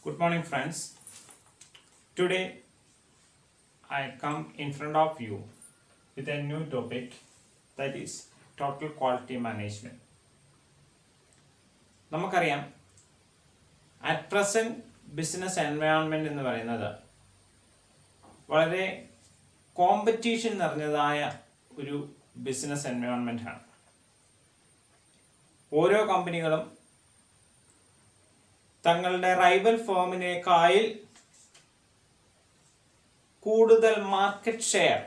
Good morning, friends. Today I come in front of you with a new topic, that is total quality management. നമുക്കറിയാം, at present business environment എന്ന് പറയുന്നത് വളരെ competition നിറഞ്ഞതായ ഒരു business environment ആണ്. ഓരോ കമ്പനികളും തങ്ങളുടെ റൈവൽ ഫേമിനേക്കാൾ കൂടുതൽ മാർക്കറ്റ് ഷെയർ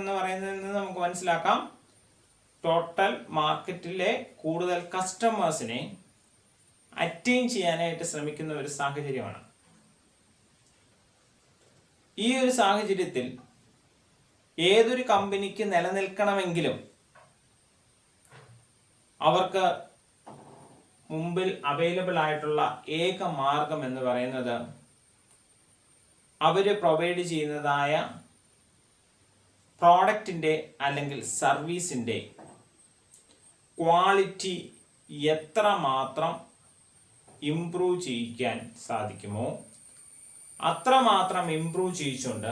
എന്ന് പറയുന്നതിൽ നിന്ന് നമുക്ക് മനസ്സിലാക്കാം, ടോട്ടൽ മാർക്കറ്റിലെ കൂടുതൽ കസ്റ്റമേഴ്സിനെ അറ്റൈൻ ചെയ്യാനായിട്ട് ശ്രമിക്കുന്ന ഒരു സാഹചര്യമാണ്. ഈ ഒരു സാഹചര്യത്തിൽ ഏതൊരു കമ്പനിക്ക് നിലനിൽക്കണമെങ്കിലും അവർക്ക് മുമ്പിൽ അവൈലബിൾ ആയിട്ടുള്ള ഏക മാർഗം എന്ന് പറയുന്നത് അവര് പ്രൊവൈഡ് ചെയ്യുന്നതായ പ്രോഡക്റ്റിന്റെ അല്ലെങ്കിൽ സർവീസിന്റെ ക്വാളിറ്റി എത്രമാത്രം ഇംപ്രൂവ് ചെയ്യിക്കാൻ സാധിക്കുമോ അത്രമാത്രം ഇംപ്രൂവ് ചെയ്യിച്ചുകൊണ്ട്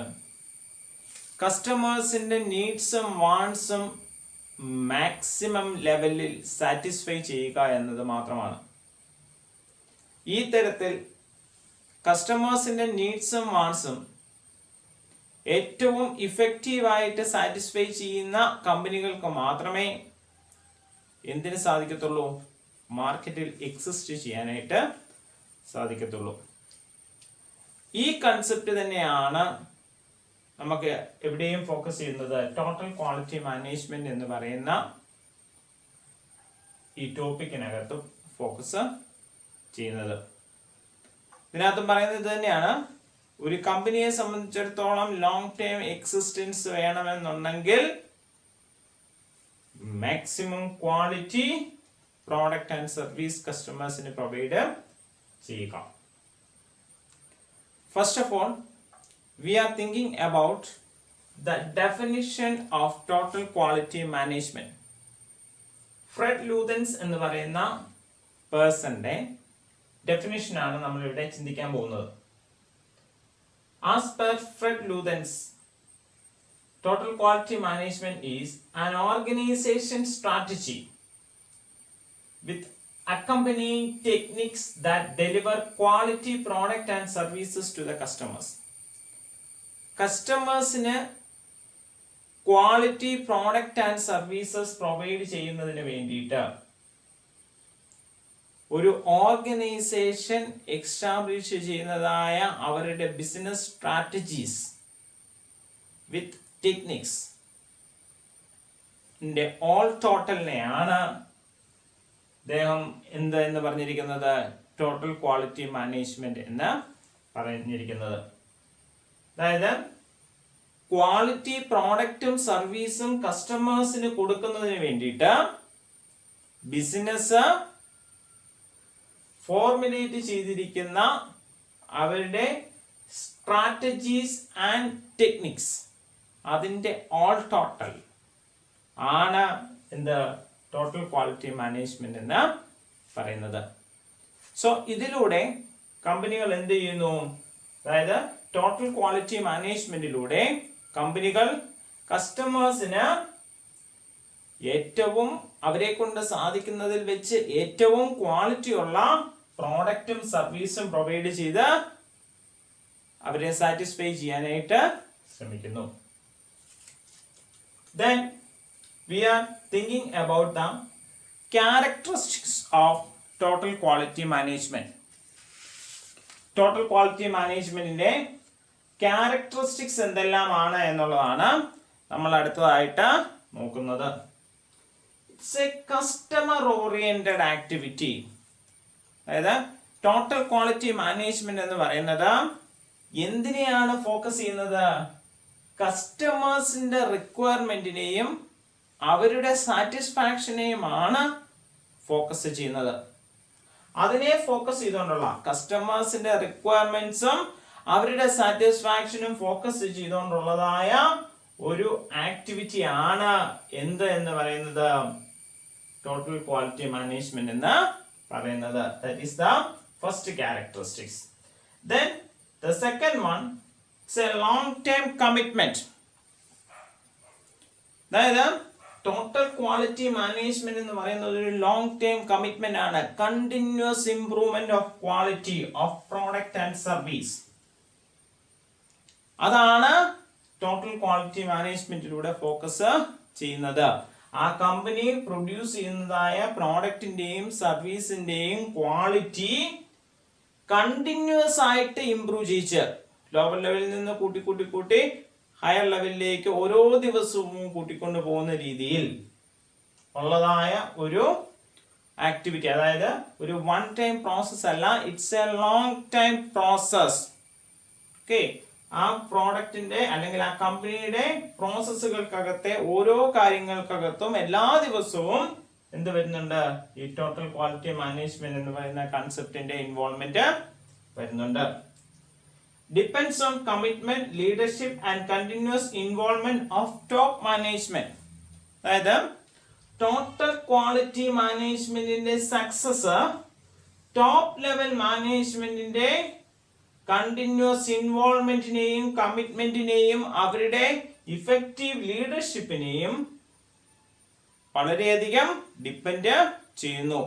കസ്റ്റമേഴ്സിന്റെ നീഡ്സും വാണ്ട്സും മാക്സിമം ലെവലിൽ സാറ്റിസ്ഫൈ ചെയ്യുക എന്നത് മാത്രമാണ്. ഈ തരത്തിൽ കസ്റ്റമേഴ്സിന്റെ നീഡ്സും വാണ്ട്സും ഏറ്റവും ഇഫക്റ്റീവായിട്ട് സാറ്റിസ്ഫൈ ചെയ്യുന്ന കമ്പനികൾക്ക് മാത്രമേ എന്തിനു സാധിക്കത്തുള്ളൂ, മാർക്കറ്റിൽ എക്സിസ്റ്റ് ചെയ്യാനായിട്ട് സാധിക്കത്തുള്ളൂ. ഈ കൺസെപ്റ്റ് തന്നെയാണ് നമുക്ക് എവിടെയും ഫോക്കസ് ചെയ്യുന്നത് ടോട്ടൽ ക്വാളിറ്റി മാനേജ്മെന്റ് എന്ന് പറയുന്ന ഈ ടോപ്പിക്കിനകത്ത് ഫോക്കസ് ചെയ്യുന്നത്. ഇതിനകത്തും പറയുന്നത് ഇത് തന്നെയാണ്, ഒരു കമ്പനിയെ സംബന്ധിച്ചിടത്തോളം ലോങ് ടൈം എക്സിസ്റ്റൻസ് വേണമെന്നുണ്ടെങ്കിൽ maximum quality product and service കസ്റ്റമേഴ്സിന് പ്രൊവൈഡ് ചെയ്യുക. First of all, we are thinking about the definition of total quality management. Fred Luthans എന്ന് പറയുന്ന പേഴ്സന്റെ ഡെഫിനിഷൻ ആണ് നമ്മൾ ഇവിടെ ചിന്തിക്കാൻ പോകുന്നത്. As per Fred Lutens, total quality management is an organization strategy with accompanying techniques that deliver quality product and services to the customers. കസ്റ്റമേഴ്സിന് quality product and services provide ചെയ്യുന്നതിന് വേണ്ടിയിട്ട് ഒരു ഓർഗനൈസേഷൻ എസ്റ്റാബ്ലിഷ് ചെയ്യുന്നതായ അവരുടെ ബിസിനസ് സ്ട്രാറ്റജീസ് വിത്ത് techniques all ടോട്ടലിനെയാണ് അദ്ദേഹം എന്ന് പറഞ്ഞിരിക്കുന്നത് total quality management എന്ന് പറഞ്ഞിരിക്കുന്നത്. അതായത് ക്വാളിറ്റി പ്രോഡക്റ്റും സർവീസും കസ്റ്റമേഴ്സിന് കൊടുക്കുന്നതിന് വേണ്ടിയിട്ട് ബിസിനസ് ഫോർമുലേറ്റ് ചെയ്തിരിക്കുന്ന അവരുടെ സ്ട്രാറ്റജീസ് ആൻഡ് ടെക്നിക്സ്, അതിൻ്റെ ഓൾ ടോട്ടൽ ആണ് എന്ത് ടോട്ടൽ ക്വാളിറ്റി മാനേജ്മെന്റ് എന്ന് പറയുന്നത്. സോ ഇതിലൂടെ കമ്പനികൾ എന്ത് ചെയ്യുന്നു, അതായത് ടോട്ടൽ ക്വാളിറ്റി മാനേജ്മെന്റിലൂടെ കമ്പനികൾ കസ്റ്റമേഴ്സിന് ഏറ്റവും അവരെ കൊണ്ട് സാധിക്കുന്നതിൽ വെച്ച് ഏറ്റവും ക്വാളിറ്റി ഉള്ള പ്രോഡക്റ്റും സർവീസും പ്രൊവൈഡ് ചെയ്ത് അവരെ സാറ്റിസ്ഫൈ ചെയ്യാനായിട്ട് ശ്രമിക്കുന്നു. Then we are thinking about the characteristics of total quality management. Total quality മാനേജ്മെന്റിന്റെ ക്യാരക്ടറിസ്റ്റിക്സ് എന്തെല്ലാമാണ് എന്നുള്ളതാണ് നമ്മൾ അടുത്തതായിട്ട് നോക്കുന്നത്. It's A customer oriented activity. അതായത് ടോട്ടൽ ക്വാളിറ്റി മാനേജ്മെന്റ് എന്ന് പറയുന്നത് എന്തിനെയാണ് ഫോക്കസ് ചെയ്യുന്നത്, കസ്റ്റമേഴ്സിന്റെ റിക്വയർമെന്റിനെയും അവരുടെ സാറ്റിസ്ഫാക്ഷനെയുമാണ് ഫോക്കസ് ചെയ്യുന്നത്. അതിനെ ഫോക്കസ് ചെയ്തുകൊണ്ടുള്ള കസ്റ്റമേഴ്സിന്റെ റിക്വയർമെന്റ്സും അവരുടെ സാറ്റിസ്ഫാക്ഷനും ഫോക്കസ് ചെയ്തുകൊണ്ടുള്ളതായ ഒരു ആക്ടിവിറ്റി ആണ് എന്ന് പറയുന്നത് ടോട്ടൽ ക്വാളിറ്റി മാനേജ്മെന്റ് എന്ന് പറയുന്നത്. That is the first characteristics. Then the second one is a long-term commitment. അതായത് ടോട്ടൽ ക്വാളിറ്റി മാനേജ്മെന്റ് എന്ന് പറയുന്നത് ഒരു ലോങ് ടേം കമ്മിറ്റ്മെന്റ് ആണ്. Continuous improvement of quality of product and service. അതാണ് ടോട്ടൽ ക്വാളിറ്റി മാനേജ്മെന്റിലൂടെ ഫോക്കസ് ചെയ്യുന്നത്. ആ കമ്പനി പ്രൊഡ്യൂസ് ചെയ്യുന്നതായ പ്രോഡക്റ്റിന്റെയും സർവീസിന്റെയും ക്വാളിറ്റി കണ്ടിന്യൂസ് ആയിട്ട് improve ചെയ്യിച്ച് lower ലെവലിൽ നിന്ന് കൂട്ടി ഹയർ ലെവലിലേക്ക് ഓരോ ദിവസവും കൂട്ടിക്കൊണ്ടു പോകുന്ന രീതിയിൽ ഉള്ളതായ ഒരു ആക്ടിവിറ്റി. അതായത് ഒരു വൺ ടൈം പ്രോസസ് അല്ല, it's A long time process. Okay, ആ പ്രോഡക്റ്റിന്റെ അല്ലെങ്കിൽ ആ കമ്പനിയുടെ പ്രോസസ്സുകൾക്കകത്തെ ഓരോ കാര്യങ്ങൾക്കകത്തും എല്ലാ ദിവസവും എന്ത് വരുന്നുണ്ട്? ഈ ടോട്ടൽ ക്വാളിറ്റി മാനേജ്മെന്റ് എന്ന് പറയുന്ന കൺസെപ്റ്റിന്റെ ഇൻവോൾവ്മെന്റ് വരുന്നുണ്ട്. Depends on commitment, leadership and continuous involvement of top management. അതായത് ടോട്ടൽ ക്വാളിറ്റി മാനേജ്മെന്റിന്റെ സക്സസ് ടോപ്പ് ലെവൽ മാനേജ്മെന്റിന്റെ കണ്ടിന്യൂസ് ഇൻവോൾവ്മെന്റിനെയും കമ്മിറ്റ്മെന്റിനെയും അവരുടെ ഇഫക്റ്റീവ് ലീഡർഷിപ്പിനെയും വളരെയധികം ഡിപ്പെൻഡ് ചെയ്യുന്നു.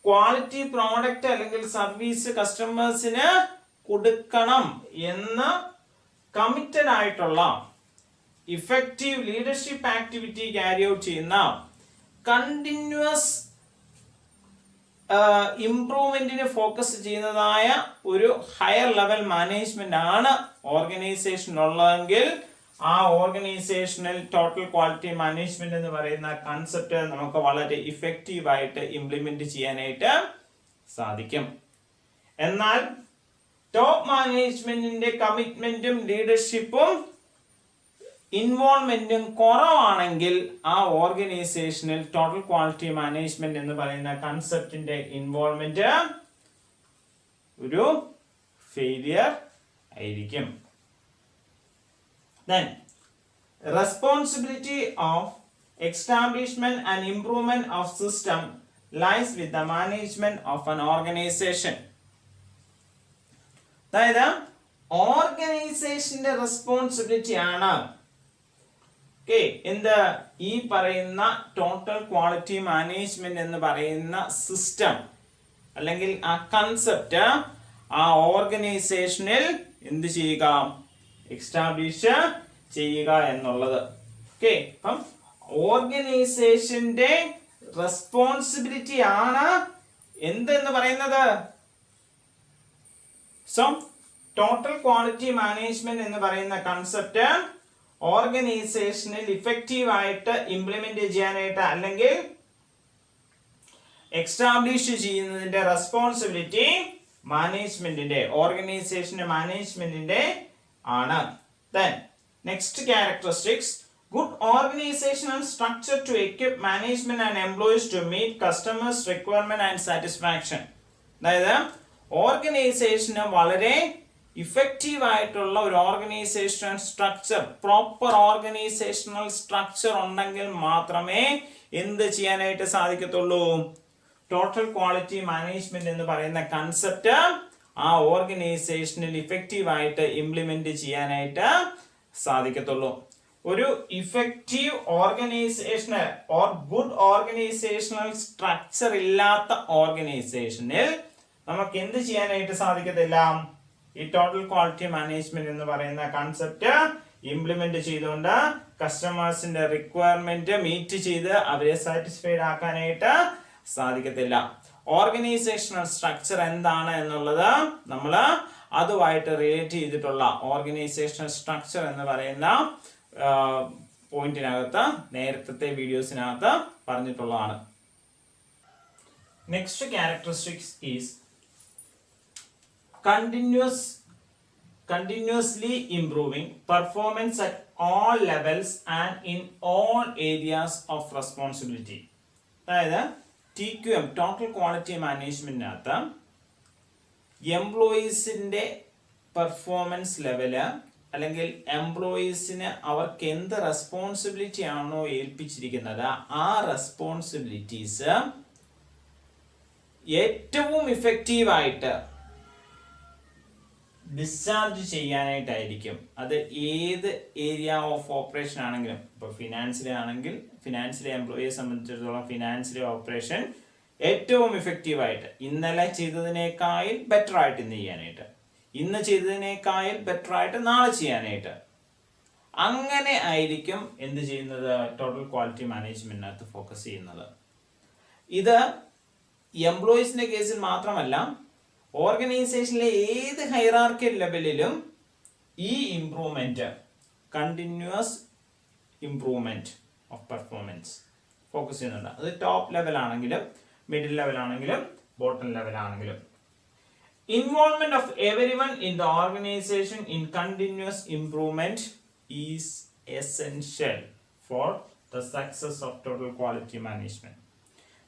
ക്വാളിറ്റി പ്രോഡക്റ്റ് അല്ലെങ്കിൽ സർവീസ് കസ്റ്റമേഴ്സിന് കൊടുക്കണം എന്ന് കമ്മിറ്റഡ് ആയിട്ടുള്ള effective leadership activity carry out ചെയ്യുന്ന കണ്ടിന്യൂസ് ഇംപ്രൂവ്മെന്റിന് ഫോക്കസ് ചെയ്യുന്നതായ ഒരു ഹയർ ലെവൽ മാനേജ്മെന്റ് ആണ് ഓർഗനൈസേഷൻ ഉള്ളതെങ്കിൽ ആ ഓർഗനൈസേഷനിൽ ടോട്ടൽ ക്വാളിറ്റി മാനേജ്മെന്റ് എന്ന് പറയുന്ന കൺസെപ്റ്റ് നമുക്ക് വളരെ ഇഫക്റ്റീവ് ആയിട്ട് ഇംപ്ലിമെന്റ് ചെയ്യാനായിട്ട് സാധിക്കും. എന്നാൽ ടോപ്പ് മാനേജ്മെന്റിന്റെ കമ്മിറ്റ്മെന്റും ലീഡർഷിപ്പും ഇൻവോൾവ്മെന്റും കുറവാണെങ്കിൽ ആ ഓർഗനൈസേഷനിൽ ടോട്ടൽ ക്വാളിറ്റി മാനേജ്മെന്റ് എന്ന് പറയുന്ന കൺസെപ്റ്റിന്റെ ഇൻവോൾവ്മെന്റ് ഒരു ഫെയിലിയർ ആയിരിക്കും. Then responsibility of establishment and improvement of system lies with the management of an organization. അതായത് ഓർഗനൈസേഷന്റെ റെസ്പോൺസിബിലിറ്റി ആണ് ഈ പറയുന്ന ടോട്ടൽ ക്വാളിറ്റി മാനേജ്മെന്റ് എന്ന് പറയുന്ന സിസ്റ്റം അല്ലെങ്കിൽ ആ കൺസെപ്റ്റ് ആ ഓർഗനൈസേഷനിൽ എന്ത് ചെയ്യുക? എക്സ്റ്റാബ്ലിഷ് ചെയ്യുക എന്നുള്ളത്. ഓക്കെ, അപ്പം ഓർഗനൈസേഷന്റെ റെസ്പോൺസിബിലിറ്റി ആണ് എന്തെന്ന് പറയുന്നത്. സോ ടോട്ടൽ ക്വാളിറ്റി മാനേജ്മെന്റ് എന്ന് പറയുന്ന കൺസെപ്റ്റ് ഓർഗനൈസേഷനിൽ ഇഫക്റ്റീവ് ആയിട്ട് ഇംപ്ലിമെന്റ് ചെയ്യാനായിട്ട് അല്ലെങ്കിൽ എക്സ്റ്റാബ്ലിഷ് ചെയ്യുന്നതിന്റെ റെസ്പോൺസിബിലിറ്റി മാനേജ്മെന്റിന്റെ ഓർഗനൈസേഷന്റെ മാനേജ്മെന്റിന്റെ ആണ്. Then next characteristics, good organizational structure to equip management and employees to meet customers requirement and satisfaction. അതായത് ഓർഗനൈസേഷന് വളരെ ഇഫക്റ്റീവ് ആയിട്ടുള്ള ഒരു organisational structure, proper organisational structure ഉണ്ടെങ്കിൽ മാത്രമേ എന്ത് ചെയ്യാനായിട്ട് സാധിക്കത്തുള്ളൂ? ടോട്ടൽ ക്വാളിറ്റി മാനേജ്മെന്റ് എന്ന് പറയുന്ന കൺസെപ്റ്റ് ആ ഓർഗനൈസേഷനിൽ ഇഫക്റ്റീവ് ആയിട്ട് ഇംപ്ലിമെന്റ് ചെയ്യാനായിട്ട് സാധിക്കത്തുള്ളൂ. ഒരു effective organisational or good organisational structure ഇല്ലാത്ത ഓർഗനൈസേഷനിൽ നമുക്ക് എന്ത് ചെയ്യാനായിട്ട് സാധിക്കത്തില്ല? ഈ ടോട്ടൽ ക്വാളിറ്റി മാനേജ്മെന്റ് എന്ന് പറയുന്ന കൺസെപ്റ്റ് ഇംപ്ലിമെന്റ് ചെയ്തുകൊണ്ട് കസ്റ്റമേഴ്സിന്റെ റിക്വയർമെന്റ് മീറ്റ് ചെയ്ത് അവരെ സാറ്റിസ്ഫൈഡ് ആക്കാനായിട്ട് സാധിക്കത്തില്ല. ഓർഗനൈസേഷണൽ സ്ട്രക്ചർ എന്താണ് എന്നുള്ളത് നമ്മൾ അതുമായിട്ട് റിലേറ്റ് ചെയ്തിട്ടുള്ള ഓർഗനൈസേഷണൽ സ്ട്രക്ചർ എന്ന് പറയുന്ന പോയിന്റിനകത്ത് നേരത്തെ വീഡിയോസിനകത്ത് പറഞ്ഞിട്ടുള്ളതാണ്. Next characteristics is continuously improving performance at all levels and in all areas of responsibility. അതായത് TQM ടോട്ടൽ ക്വാളിറ്റി മാനേജ്മെന്റിനകത്ത് എംപ്ലോയീസിന്റെ പെർഫോമൻസ് ലെവല് അല്ലെങ്കിൽ എംപ്ലോയീസിന് അവർക്ക് എന്ത് റെസ്പോൺസിബിലിറ്റി ആണോ ഏൽപ്പിച്ചിരിക്കുന്നത് ആ റെസ്പോൺസിബിലിറ്റീസ് ഏറ്റവും ഇഫക്റ്റീവായിട്ട് ഡിസ്ചാർജ് ചെയ്യാനായിട്ടായിരിക്കും. അത് ഏത് ഏരിയ ഓഫ് ഓപ്പറേഷൻ ആണെങ്കിലും, ഇപ്പോൾ ഫിനാൻസിലാണെങ്കിൽ ഫിനാൻസിലെ എംപ്ലോയിയെ സംബന്ധിച്ചിടത്തോളം ഫിനാൻസിലെ ഓപ്പറേഷൻ ഏറ്റവും ഇഫക്റ്റീവായിട്ട് ഇന്നലെ ചെയ്തതിനേക്കാൾ ബെറ്റർ ആയിട്ട് ഇന്ന് ചെയ്യാനായിട്ട്, ഇന്ന് ചെയ്തതിനേക്കാൾ ബെറ്റർ ആയിട്ട് നാളെ ചെയ്യാനായിട്ട്, അങ്ങനെ ആയിരിക്കും എന്ത് ചെയ്യുന്നത്, ടോട്ടൽ ക്വാളിറ്റി മാനേജ്മെന്റിനകത്ത് ഫോക്കസ് ചെയ്യുന്നത്. ഇത് എംപ്ലോയീസിന്റെ കേസിൽ മാത്രമല്ല, ഓർഗനൈസേഷനിലെ ഏത് ഹൈറാർക്കിയൽ ലെവലിലും ഈ improvement, continuous improvement of performance focus ചെയ്യുന്നുണ്ട്. അത് ടോപ്പ് ലെവൽ ആണെങ്കിലും മിഡിൽ ലെവൽ ആണെങ്കിലും ബോട്ടം ലെവൽ ആണെങ്കിലും. Involvement of everyone in the organisation in continuous improvement is essential for the success of total quality management.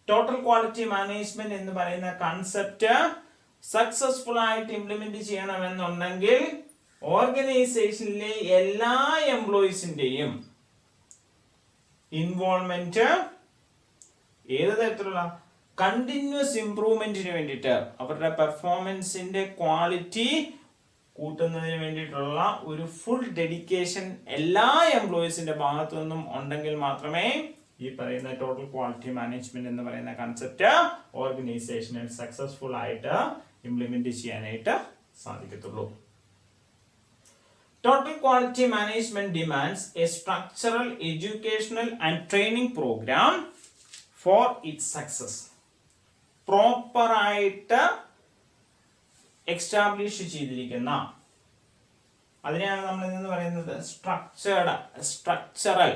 Total quality management എന്ന് പറയുന്ന concept successful ആയിട്ട് implement ചെയ്യണമെന്നുണ്ടെങ്കിൽ ഓർഗനൈസേഷനിലെ എല്ലാ എംപ്ലോയീസിന്റെയും ഇൻവോൾവ്മെന്റ് ഏത് തരത്തിലുള്ള കണ്ടിന്യൂസ് ഇംപ്രൂവ്മെന്റിന് വേണ്ടിയിട്ട്, അവരുടെ പെർഫോമൻസിന്റെ ക്വാളിറ്റി കൂട്ടുന്നതിന് വേണ്ടിയിട്ടുള്ള ഒരു ഫുൾ ഡെഡിക്കേഷൻ എല്ലാ എംപ്ലോയീസിന്റെ ഭാഗത്തു നിന്നും ഉണ്ടെങ്കിൽ മാത്രമേ ഈ പറയുന്ന ടോട്ടൽ ക്വാളിറ്റി മാനേജ്മെന്റ് എന്ന് പറയുന്ന കൺസെപ്റ്റ് ഓർഗനൈസേഷനിൽ സക്സസ്ഫുൾ ആയിട്ട് ഇംപ്ലിമെന്റ് ചെയ്യാനായിട്ട് സാധിക്കത്തുള്ളൂ. Total quality management demands a structural, educational and training program for its success. Proper ആയിട്ട് എക്സ്റ്റാബ്ലിഷ് ചെയ്തിരിക്കുന്ന, അതിനെയാണ് നമ്മൾ എന്ന് പറയുന്നത് സ്ട്രക്ചറൽ,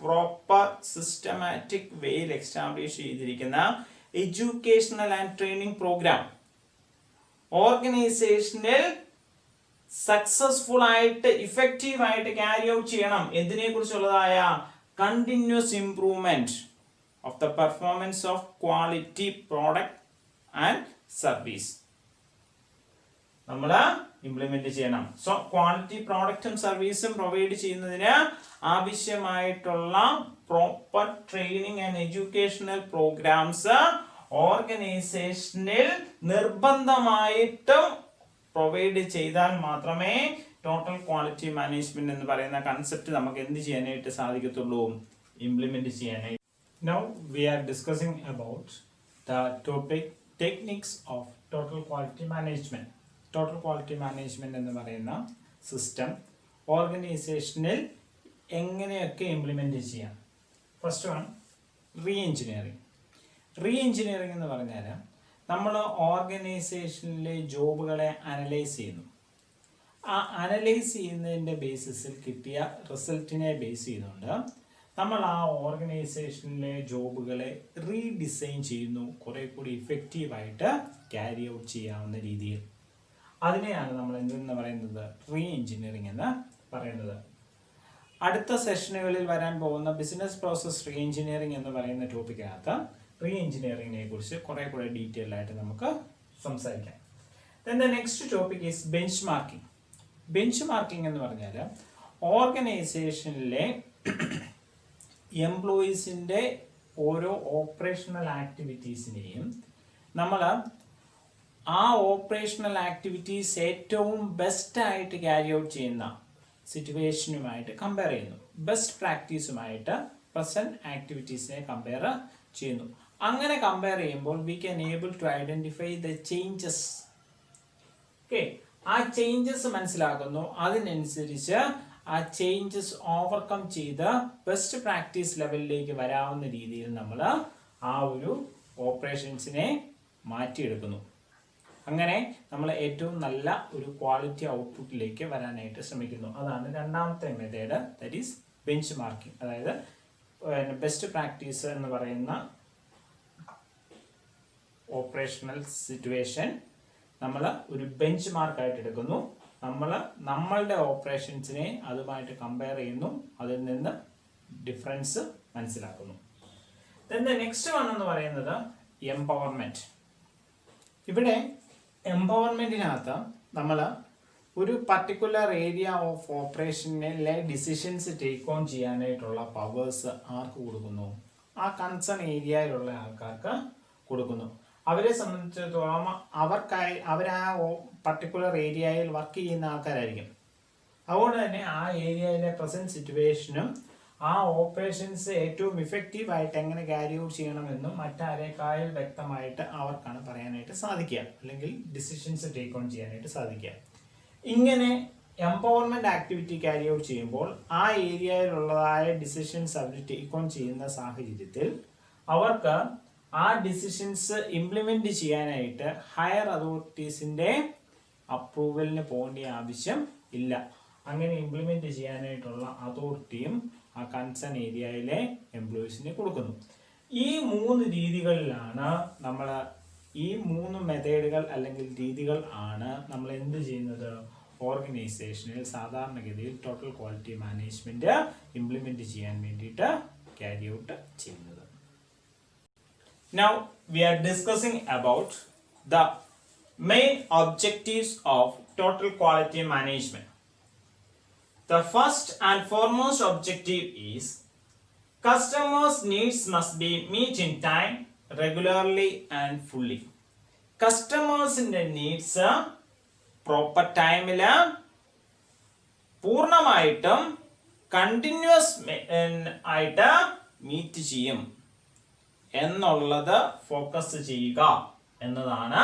പ്രോപ്പർ സിസ്റ്റമാറ്റിക് വേയിൽ എക്സ്റ്റാബ്ലിഷ് ചെയ്തിരിക്കുന്ന എഡ്യൂക്കേഷണൽ ആൻഡ് ട്രെയിനിങ് പ്രോഗ്രാം ഓർഗനൈസേഷനിൽ സക്സസ്ഫുൾ ആയിട്ട് ഇഫക്റ്റീവ് ആയിട്ട് ക്യാരി ഔട്ട് ചെയ്യണം. എന്തിനെ കുറിച്ചുള്ളതായ continuous improvement of the performance of quality product and service നമ്മൾ ഇംപ്ലിമെന്റ് ചെയ്യണം. സോ ക്വാളിറ്റി പ്രോഡക്റ്റും സർവീസും പ്രൊവൈഡ് ചെയ്യുന്നതിന് ആവശ്യമായിട്ടുള്ള proper training and educational programmes ഓർഗനൈസേഷനിൽ നിർബന്ധമായിട്ടും പ്രൊവൈഡ് ചെയ്താൽ മാത്രമേ ടോട്ടൽ ക്വാളിറ്റി മാനേജ്മെന്റ് എന്ന് പറയുന്ന കൺസെപ്റ്റ് നമുക്ക് എന്ത് ചെയ്യാനായിട്ട് സാധിക്കത്തുള്ളൂ, ഇംപ്ലിമെന്റ് ചെയ്യാനായിട്ട്. Now we are discussing about the topic techniques of total quality management. Total quality management എന്ന് പറയുന്ന സിസ്റ്റം ഓർഗനൈസേഷനിൽ എങ്ങനെയൊക്കെ ഇംപ്ലിമെന്റ് ചെയ്യാം. First one re engineering. Re engineering എന്ന് പറഞ്ഞാൽ നമ്മൾ ഓർഗനൈസേഷനിലെ ജോബുകളെ അനലൈസ് ചെയ്യുന്നു. ആ അനലൈസ് ചെയ്യുന്നതിൻ്റെ ബേസിസിൽ കിട്ടിയ റിസൾട്ടിനെ ബേസ് ചെയ്തുകൊണ്ട് നമ്മൾ ആ ഓർഗനൈസേഷനിലെ ജോബുകളെ റീഡിസൈൻ ചെയ്യുന്നു, കുറെ കൂടി ഇഫക്റ്റീവായിട്ട് ക്യാരി ഔട്ട് ചെയ്യാവുന്ന രീതിയിൽ. അതിനെയാണ് നമ്മൾ എന്തെന്ന് പറയുന്നത്, റീ എഞ്ചിനീയറിംഗ് എന്ന് പറയുന്നത്. അടുത്ത സെഷനുകളിൽ വരാൻ പോകുന്ന ബിസിനസ് പ്രോസസ് റീ എഞ്ചിനീയറിംഗ് എന്ന് പറയുന്ന ടോപ്പിക്കിനകത്ത് റീ എഞ്ചിനീയറിംഗിനെ കുറിച്ച് കുറെ കൂടെ ഡീറ്റെയിൽ ആയിട്ട് നമുക്ക് സംസാരിക്കാം. Then the next topic is benchmarking. Benchmarking എന്ന് പറഞ്ഞാൽ ഓർഗനൈസേഷനിലെ എംപ്ലോയീസിൻ്റെ ഓരോ ഓപ്പറേഷണൽ ആക്ടിവിറ്റീസിനെയും നമ്മൾ ആ ഓപ്പറേഷണൽ ആക്ടിവിറ്റീസ് ഏറ്റവും ബെസ്റ്റ് ആയിട്ട് ക്യാരി ഔട്ട് ചെയ്യുന്ന സിറ്റുവേഷനുമായിട്ട് കമ്പയർ ചെയ്യുന്നു. ബെസ്റ്റ് പ്രാക്ടീസുമായിട്ട് പ്രസന്റ് ആക്ടിവിറ്റീസിനെ കമ്പയർ ചെയ്യുന്നു. അങ്ങനെ കമ്പയർ ചെയ്യുമ്പോൾ we can able to identify the changes. Okay, ആ ചേഞ്ചസ് മനസ്സിലാക്കുന്നു. അതിനനുസരിച്ച് ആ ചേഞ്ചസ് ഓവർകം ചെയ്ത് ബെസ്റ്റ് പ്രാക്ടീസ് ലെവലിലേക്ക് വരാവുന്ന രീതിയിൽ നമ്മൾ ആ ഒരു ഓപ്പറേഷൻസിനെ മാറ്റിയെടുക്കുന്നു. അങ്ങനെ നമ്മൾ ഏറ്റവും നല്ല ഒരു ക്വാളിറ്റി ഔട്ട്പുട്ടിലേക്ക് വരാനായിട്ട് ശ്രമിക്കുന്നു. അതാണ് രണ്ടാമത്തെ method, that is bench marking. അതായത് ബെസ്റ്റ് പ്രാക്ടീസ് എന്ന് പറയുന്ന ഓപ്പറേഷണൽ സിറ്റുവേഷൻ നമ്മൾ ഒരു ബെഞ്ച് മാർക്കായിട്ട് എടുക്കുന്നു. നമ്മൾ നമ്മളുടെ ഓപ്പറേഷൻസിനെ അതുമായിട്ട് കമ്പയർ ചെയ്യുന്നു, അതിൽ നിന്ന് ഡിഫറൻസ് മനസ്സിലാക്കുന്നു. Then the next one എന്ന് പറയുന്നത് എംപവർമെന്റ്. ഇവിടെ എംപവർമെന്റിനകത്ത് നമ്മൾ ഒരു പർട്ടിക്കുലർ ഏരിയ ഓഫ് ഓപ്പറേഷനിലെ ഡിസിഷൻസ് ടേക്ക് ഓൺ ചെയ്യാനായിട്ടുള്ള പവേഴ്സ് ആർക്ക് കൊടുക്കുന്നു? ആ കൺസേൺ ഏരിയയിലുള്ള ആൾക്കാർക്ക് കൊടുക്കുന്നു. അവരെ സംബന്ധിച്ചിടത്തോളം അവർ ആ പർട്ടിക്കുലർ ഏരിയയിൽ വർക്ക് ചെയ്യുന്ന ആൾക്കാരായിരിക്കും. അതുകൊണ്ട് തന്നെ ആ ഏരിയയിലെ പ്രസന്റ് സിറ്റുവേഷനും ആ ഓപ്പറേഷൻസ് ഏറ്റവും ഇഫക്റ്റീവായിട്ട് എങ്ങനെ ക്യാരി ഔട്ട് ചെയ്യണമെന്നും മറ്റാരേക്കാൾ വ്യക്തമായിട്ട് അവർക്കാണ് പറയാനായിട്ട് സാധിക്കുക, അല്ലെങ്കിൽ ഡിസിഷൻസ് ടേക്ക് ഓൺ ചെയ്യാനായിട്ട് സാധിക്കുക. ഇങ്ങനെ എംപവർമെന്റ് ആക്ടിവിറ്റി ക്യാരി ഔട്ട് ചെയ്യുമ്പോൾ ആ ഏരിയയിലുള്ളതായ ഡിസിഷൻസ് അവർ ടേക്ക് ഓൺ ചെയ്യുന്ന സാഹചര്യത്തിൽ അവർക്ക് ആ ഡിസിഷൻസ് ഇംപ്ലിമെന്റ് ചെയ്യാനായിട്ട് ഹയർ അതോറിറ്റീസിന്റെ അപ്രൂവലിന് പോകേണ്ട ആവശ്യം ഇല്ല. അങ്ങനെ ഇംപ്ലിമെന്റ് ചെയ്യാനായിട്ടുള്ള അതോറിറ്റിയും ആ കൺസേൺ ഏരിയയിലെ എംപ്ലോയീസിന് കൊടുക്കുന്നു. ഈ 3 രീതികളിലാണ് നമ്മൾ, ഈ 3 മെത്തേഡുകൾ അല്ലെങ്കിൽ രീതികൾ ആണ് നമ്മൾ എന്ത് ചെയ്യുന്നത്, ഓർഗനൈസേഷനിൽ സാധാരണഗതിയിൽ ടോട്ടൽ ക്വാളിറ്റി മാനേജ്മെന്റ് ഇംപ്ലിമെന്റ് ചെയ്യാൻ വേണ്ടിയിട്ട് ക്യാരി ഔട്ട് ചെയ്യുന്നത്. Now we are discussing about the main objectives of total quality management. The first and foremost objective is customers' needs must be met in time, regularly and fully. Customers' needs proper time ila പൂർണ്ണമായിട്ടും continuous ആയിട്ട് meet ചെയ്യും എന്നുള്ളത് focus ചെയ്യുക എന്നതാണ്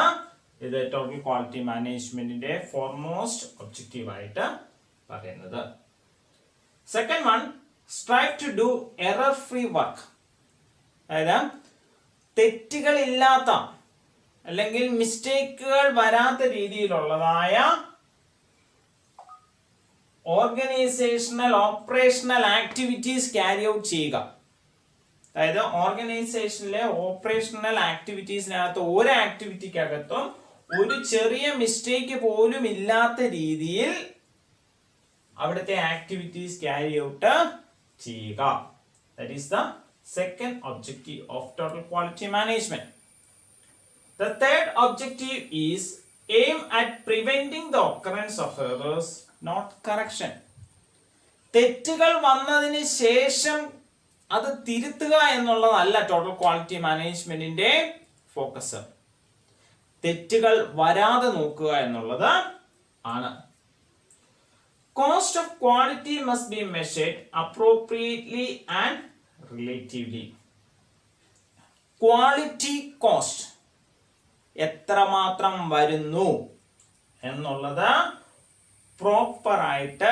ഇത് total quality മാനേജ്മെന്റിന്റെ foremost objective ആയിട്ട് പറയുന്നത്. Second one, strive to do error free work. അതായത് തെറ്റുകളില്ലാത്ത അല്ലെങ്കിൽ മിസ്റ്റേക്കുകൾ വരാത്ത രീതിയിലുള്ളതായ organisational operational activities carry out ചെയ്യുക. അതായത് ഓർഗനൈസേഷനിലെ ഓപ്പറേഷണൽ ആക്ടിവിറ്റീസിനകത്ത് ഒരു ആക്ടിവിറ്റിക്കകത്തും ഒരു ചെറിയ മിസ്റ്റേക്ക് പോലും ഇല്ലാത്ത രീതിയിൽ അവിടുത്തെ ആക്ടിവിറ്റീസ് ക്യാരി ഔട്ട് ചെയ്യുക. That is the second objective of total quality management. The third objective is aim at preventing the occurrence of errors, not correction. തെറ്റുകൾ വന്നതിന് ശേഷം അത് തിരുത്തുക എന്നുള്ളതല്ല ടോട്ടൽ ക്വാളിറ്റി മാനേജ്മെന്റിന്റെ ഫോക്കസ്. തെറ്റുകൾ വരാതെ നോക്കുക എന്നുള്ളത് ആണ്. Cost of quality must be measured appropriately and relatively. Quality cost എത്രമാത്രം വരുന്നു എന്നുള്ളത് പ്രോപ്പർ ആയിട്ട്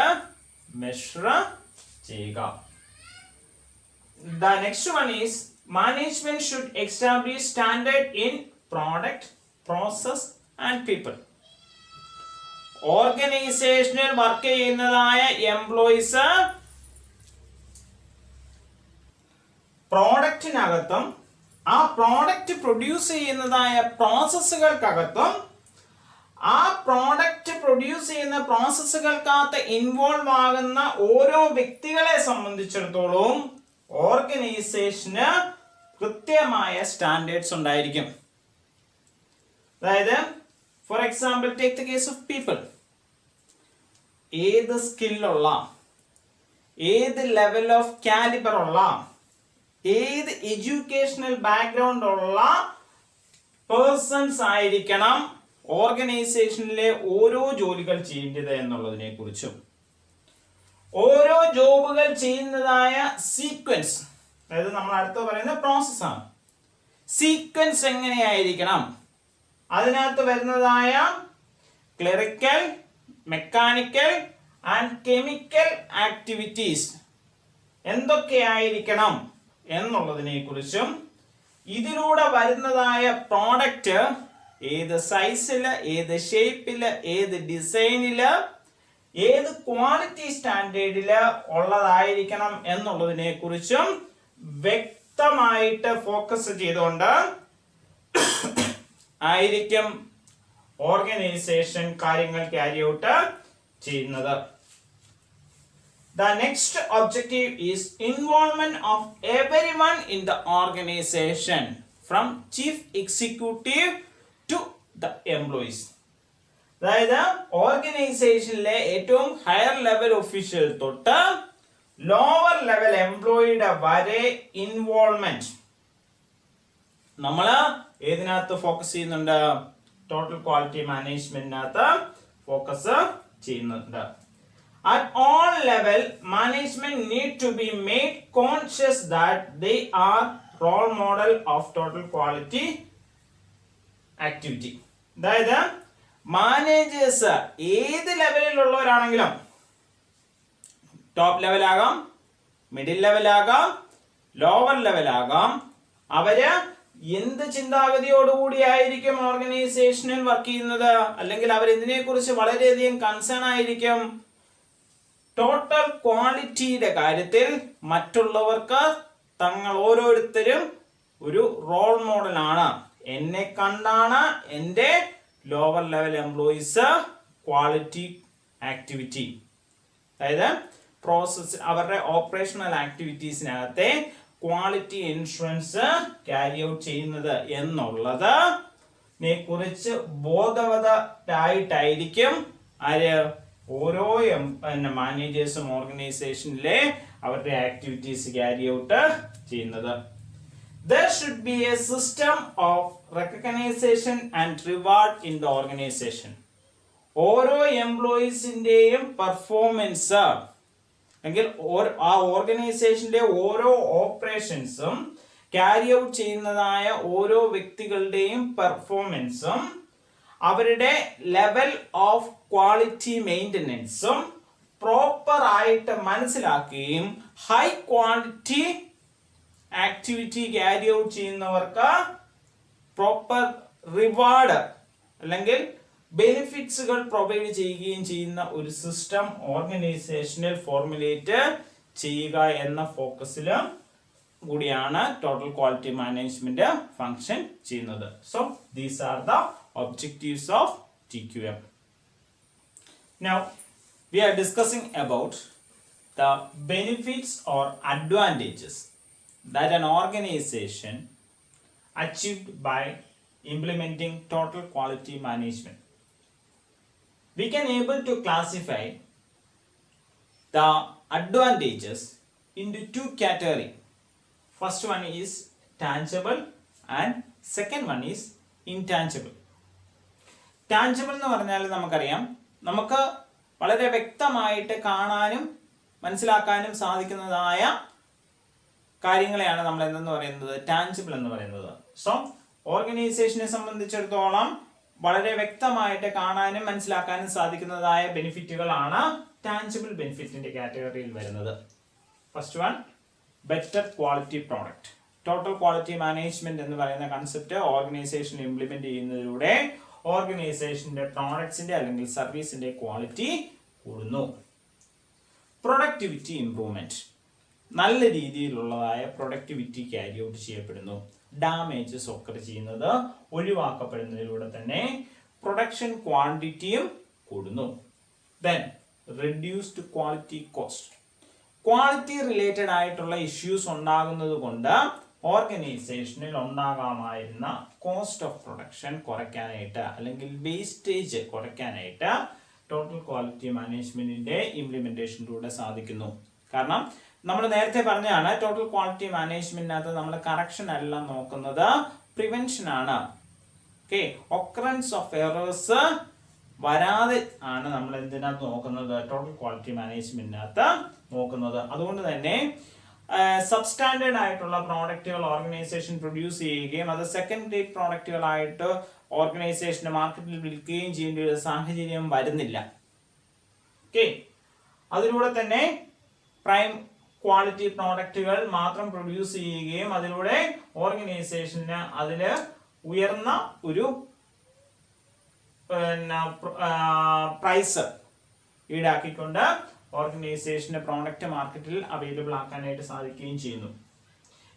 മെഷർ ചെയ്യുക. The next one is management should establish standard in product, process and people. ഓർഗനൈസേഷനിൽ വർക്ക് ചെയ്യുന്നതായ എംപ്ലോയീസ് പ്രോഡക്റ്റിനകത്തും ആ പ്രോഡക്റ്റ് പ്രൊഡ്യൂസ് ചെയ്യുന്നതായ പ്രോസസ്സുകൾക്കകത്തും ആ പ്രോഡക്റ്റ് പ്രൊഡ്യൂസ് ചെയ്യുന്ന പ്രോസസ്സുകൾക്കകത്ത് involve ആകുന്ന ഓരോ വ്യക്തികളെ സംബന്ധിച്ചിടത്തോളം ഓർഗനൈസേഷന് കൃത്യമായ സ്റ്റാൻഡേർഡ്സ് ഉണ്ടായിരിക്കും. അതായത് for example take the case of people. ഏത് സ്കില്ലുള്ള, ഏത് ലെവൽ ഓഫ് കാലിബർ ഉള്ള, ഏത് എഡ്യൂക്കേഷണൽ ബാക്ക്ഗ്രൗണ്ട് ഉള്ള പേഴ്സൺസ് ആയിരിക്കണം ഓർഗനൈസേഷനിലെ ഓരോ ജോലികൾ ചെയ്യേണ്ടത് എന്നുള്ളതിനെ കുറിച്ചും ഓരോ ജോബുകൾ ചെയ്യുന്നതായ സീക്വൻസ്, അതായത് നമ്മൾ അടുത്ത് പറയുന്ന പ്രോസസ്സാണ്. സീക്വൻസ് എങ്ങനെയായിരിക്കണം, അതിനകത്ത് വരുന്നതായ clerical, mechanical and chemical activities എന്തൊക്കെയായിരിക്കണം എന്നുള്ളതിനെ കുറിച്ചും ഇതിലൂടെ വരുന്നതായ പ്രോഡക്റ്റ് ഏത് സൈസില്, ഏത് ഷേപ്പില്, ഏത് ഡിസൈനില്, ഏത് ക്വാളിറ്റി സ്റ്റാൻഡേർഡില് ഉള്ളതായിരിക്കണം എന്നുള്ളതിനെ കുറിച്ചും വ്യക്തമായിട്ട് ഫോക്കസ് ചെയ്തുകൊണ്ട് ആയിരിക്കും ഓർഗനൈസേഷൻ കാര്യങ്ങൾ ക്യാരി ഔട്ട് ചെയ്യുന്നത്. The next objective is involvement of everyone in the organization from chief executive to the employees. അതായത് ഓർഗനൈസേഷനിലെ ഏറ്റവും ഹയർ ലെവൽ ഒഫീഷ്യൽ തൊട്ട് ലോവർ ലെവൽ എംപ്ലോയിയുടെ വരെ ഇൻവോൾവ്മെന്റ് നമ്മൾ ഏതിനകത്ത് ഫോക്കസ് ചെയ്യുന്നുണ്ട്? ടോട്ടൽ ക്വാളിറ്റി മാനേജ്മെന്റിനകത്ത് ഫോക്കസ് ചെയ്യുന്നുണ്ട്. At all level, management need to be made conscious that they are role model of total quality activity. അതായത് managers ഏത് ലെവലിലുള്ളവരാണെങ്കിലും, ടോപ്പ് ലെവൽ ആകാം, middle level ആകാം, lower level ആകാം, അവര് എന്ത് ചിന്താഗതിയോടുകൂടി ആയിരിക്കും ഓർഗനൈസേഷനിൽ വർക്ക് ചെയ്യുന്നത്, അല്ലെങ്കിൽ അവർ ഇതിനെ കുറിച്ച് വളരെയധികം കൺസേൺ ആയിരിക്കും? ടോട്ടൽ ക്വാളിറ്റിയുടെ കാര്യത്തിൽ മറ്റുള്ളവർക്ക് തങ്ങൾ ഓരോരുത്തരും ഒരു റോൾ മോഡലാണ്. എന്നെ കണ്ടാണ് എൻ്റെ lower level employees quality activity, അതായത് പ്രോസസ്, അവരുടെ ഓപ്പറേഷണൽ ആക്ടിവിറ്റീസിനകത്തെ ക്വാളിറ്റി ഇൻഷുറൻസ് ക്യാരി ഔട്ട് ചെയ്യുന്നത് എന്നുള്ളത് കുറിച്ച് ബോധവതരായിട്ടായിരിക്കും ആര് ഓരോ മാനേജേഴ്സും ഓർഗനൈസേഷനിലെ അവരുടെ ആക്ടിവിറ്റീസ് ക്യാരി ഔട്ട് ചെയ്യുന്നത്. There should be a system of recognition and reward in the organization. ഓരോ എംപ്ലോയീസിന്റെയും പെർഫോമൻസ് അല്ലെങ്കിൽ ആ ഓർഗനൈസേഷന്റെ ഓരോ ഓപ്പറേഷൻസും ക്യാരി ഔട്ട് ചെയ്യുന്നതായ ഓരോ വ്യക്തികളുടെയും പെർഫോമൻസും അവരുടെ ലെവൽ ഓഫ് ക്വാളിറ്റി മെയിൻ്റനൻസും പ്രോപ്പർ ആയിട്ട് മനസ്സിലാക്കുകയും high quality activity carry out ചെയ്യുന്നവർക്ക് പ്രോപ്പർ റിവാർഡ് അല്ലെങ്കിൽ ബെനിഫിറ്റ്സുകൾ പ്രൊവൈഡ് ചെയ്യുകയും ചെയ്യുന്ന ഒരു സിസ്റ്റം ഓർഗനൈസേഷനിൽ ഫോർമുലേറ്റ് ചെയ്യുക എന്ന ഫോക്കസിൽ കൂടിയാണ് ടോട്ടൽ ക്വാളിറ്റി മാനേജ്മെന്റ് ഫംഗ്ഷൻ ചെയ്യുന്നത്. So these are the objectives of TQM. Now we are discussing about the benefits or advantages that an organization achieved by implementing total quality management. We can able to classify the advantages into two categories. First one is tangible and second one is intangible. Tangible എന്ന് പറഞ്ഞാൽ നമുക്കറിയാം, നമുക്ക് വളരെ വ്യക്തമായിട്ട് കാണാനും മനസ്സിലാക്കാനും സാധിക്കുന്നതായ കാര്യങ്ങളെയാണ് നമ്മൾ എന്തെന്ന് പറയുന്നത്, ടാഞ്ചിബിൾ എന്ന് പറയുന്നത്. സോ ഓർഗനൈസേഷനെ സംബന്ധിച്ചിടത്തോളം വളരെ വ്യക്തമായിട്ട് കാണാനും മനസ്സിലാക്കാനും സാധിക്കുന്നതായ ബെനിഫിറ്റുകളാണ് ടാഞ്ചിബിൾ ബെനിഫിറ്റിന്റെ കാറ്റഗറിയിൽ വരുന്നത്. First one, better quality product. Total quality management എന്ന് പറയുന്ന കൺസെപ്റ്റ് ഓർഗനൈസേഷൻ ഇംപ്ലിമെന്റ് ചെയ്യുന്നതിലൂടെ ഓർഗനൈസേഷന്റെ പ്രോഡക്ട്സിന്റെ അല്ലെങ്കിൽ സർവീസിന്റെ ക്വാളിറ്റി കൂടുന്നു. പ്രൊഡക്ടിവിറ്റി ഇംപ്രൂവ്മെന്റ്, നല്ല രീതിയിലുള്ളതായ പ്രൊഡക്ടിവിറ്റി ക്യാരി ഔട്ട് ചെയ്യപ്പെടുന്നു. ഡാമേജസ് ഒക്കെ ചെയ്യുന്നത് ഒഴിവാക്കപ്പെടുന്നതിലൂടെ തന്നെ പ്രൊഡക്ഷൻ ക്വാണ്ടിറ്റിയും കൂടുന്നു. Then reduced quality cost. Quality related ആയിട്ടുള്ള ഇഷ്യൂസ് ഉണ്ടാകുന്നത് കൊണ്ട് ഓർഗനൈസേഷനിൽ ഉണ്ടാകാമായിരുന്ന കോസ്റ്റ് ഓഫ് പ്രൊഡക്ഷൻ കുറയ്ക്കാനായിട്ട് അല്ലെങ്കിൽ വേസ്റ്റേജ് കുറയ്ക്കാനായിട്ട് ടോട്ടൽ ക്വാളിറ്റി മാനേജ്മെന്റിന്റെ ഇംപ്ലിമെന്റേഷനിലൂടെ സാധിക്കുന്നു. കാരണം നമ്മൾ നേരത്തെ പറഞ്ഞാണ്, ടോട്ടൽ ക്വാളിറ്റി മാനേജ്മെന്റിനകത്ത് നമ്മൾ കറക്ഷൻ അല്ല നോക്കുന്നത്, പ്രിവെൻഷൻ ആണ്. ഓക്കെ, ഒക്കറൻസ് ഓഫ് എറേഴ്സ് വരാതെ ആണ് നമ്മൾ എന്തിനകത്ത് നോക്കുന്നത്, ടോട്ടൽ ക്വാളിറ്റി മാനേജ്മെന്റിനകത്ത് നോക്കുന്നത്. അതുകൊണ്ട് തന്നെ സബ്സ്റ്റാൻഡേർഡ് ആയിട്ടുള്ള പ്രോഡക്റ്റുകൾ ഓർഗനൈസേഷൻ പ്രൊഡ്യൂസ് ചെയ്യുകയും അത് സെക്കൻഡ് ഗ്രേഡ് പ്രോഡക്റ്റുകളായിട്ട് ഓർഗനൈസേഷന്റെ മാർക്കറ്റിൽ വിൽക്കുകയും ചെയ്യേണ്ട ഒരു സാഹചര്യം വരുന്നില്ല. ഓക്കെ, അതിലൂടെ തന്നെ പ്രൈം ക്വാളിറ്റി പ്രോഡക്റ്റുകൾ മാത്രം പ്രൊഡ്യൂസ് ചെയ്യുകയും അതിലൂടെ ഓർഗനൈസേഷന് അതില് ഉയർന്ന ഒരു പ്രൈസ് ഈടാക്കിക്കൊണ്ട് ഓർഗനൈസേഷന്റെ പ്രോഡക്റ്റ് മാർക്കറ്റിൽ അവൈലബിൾ ആക്കാനായിട്ട് സാധിക്കുകയും ചെയ്യുന്നു.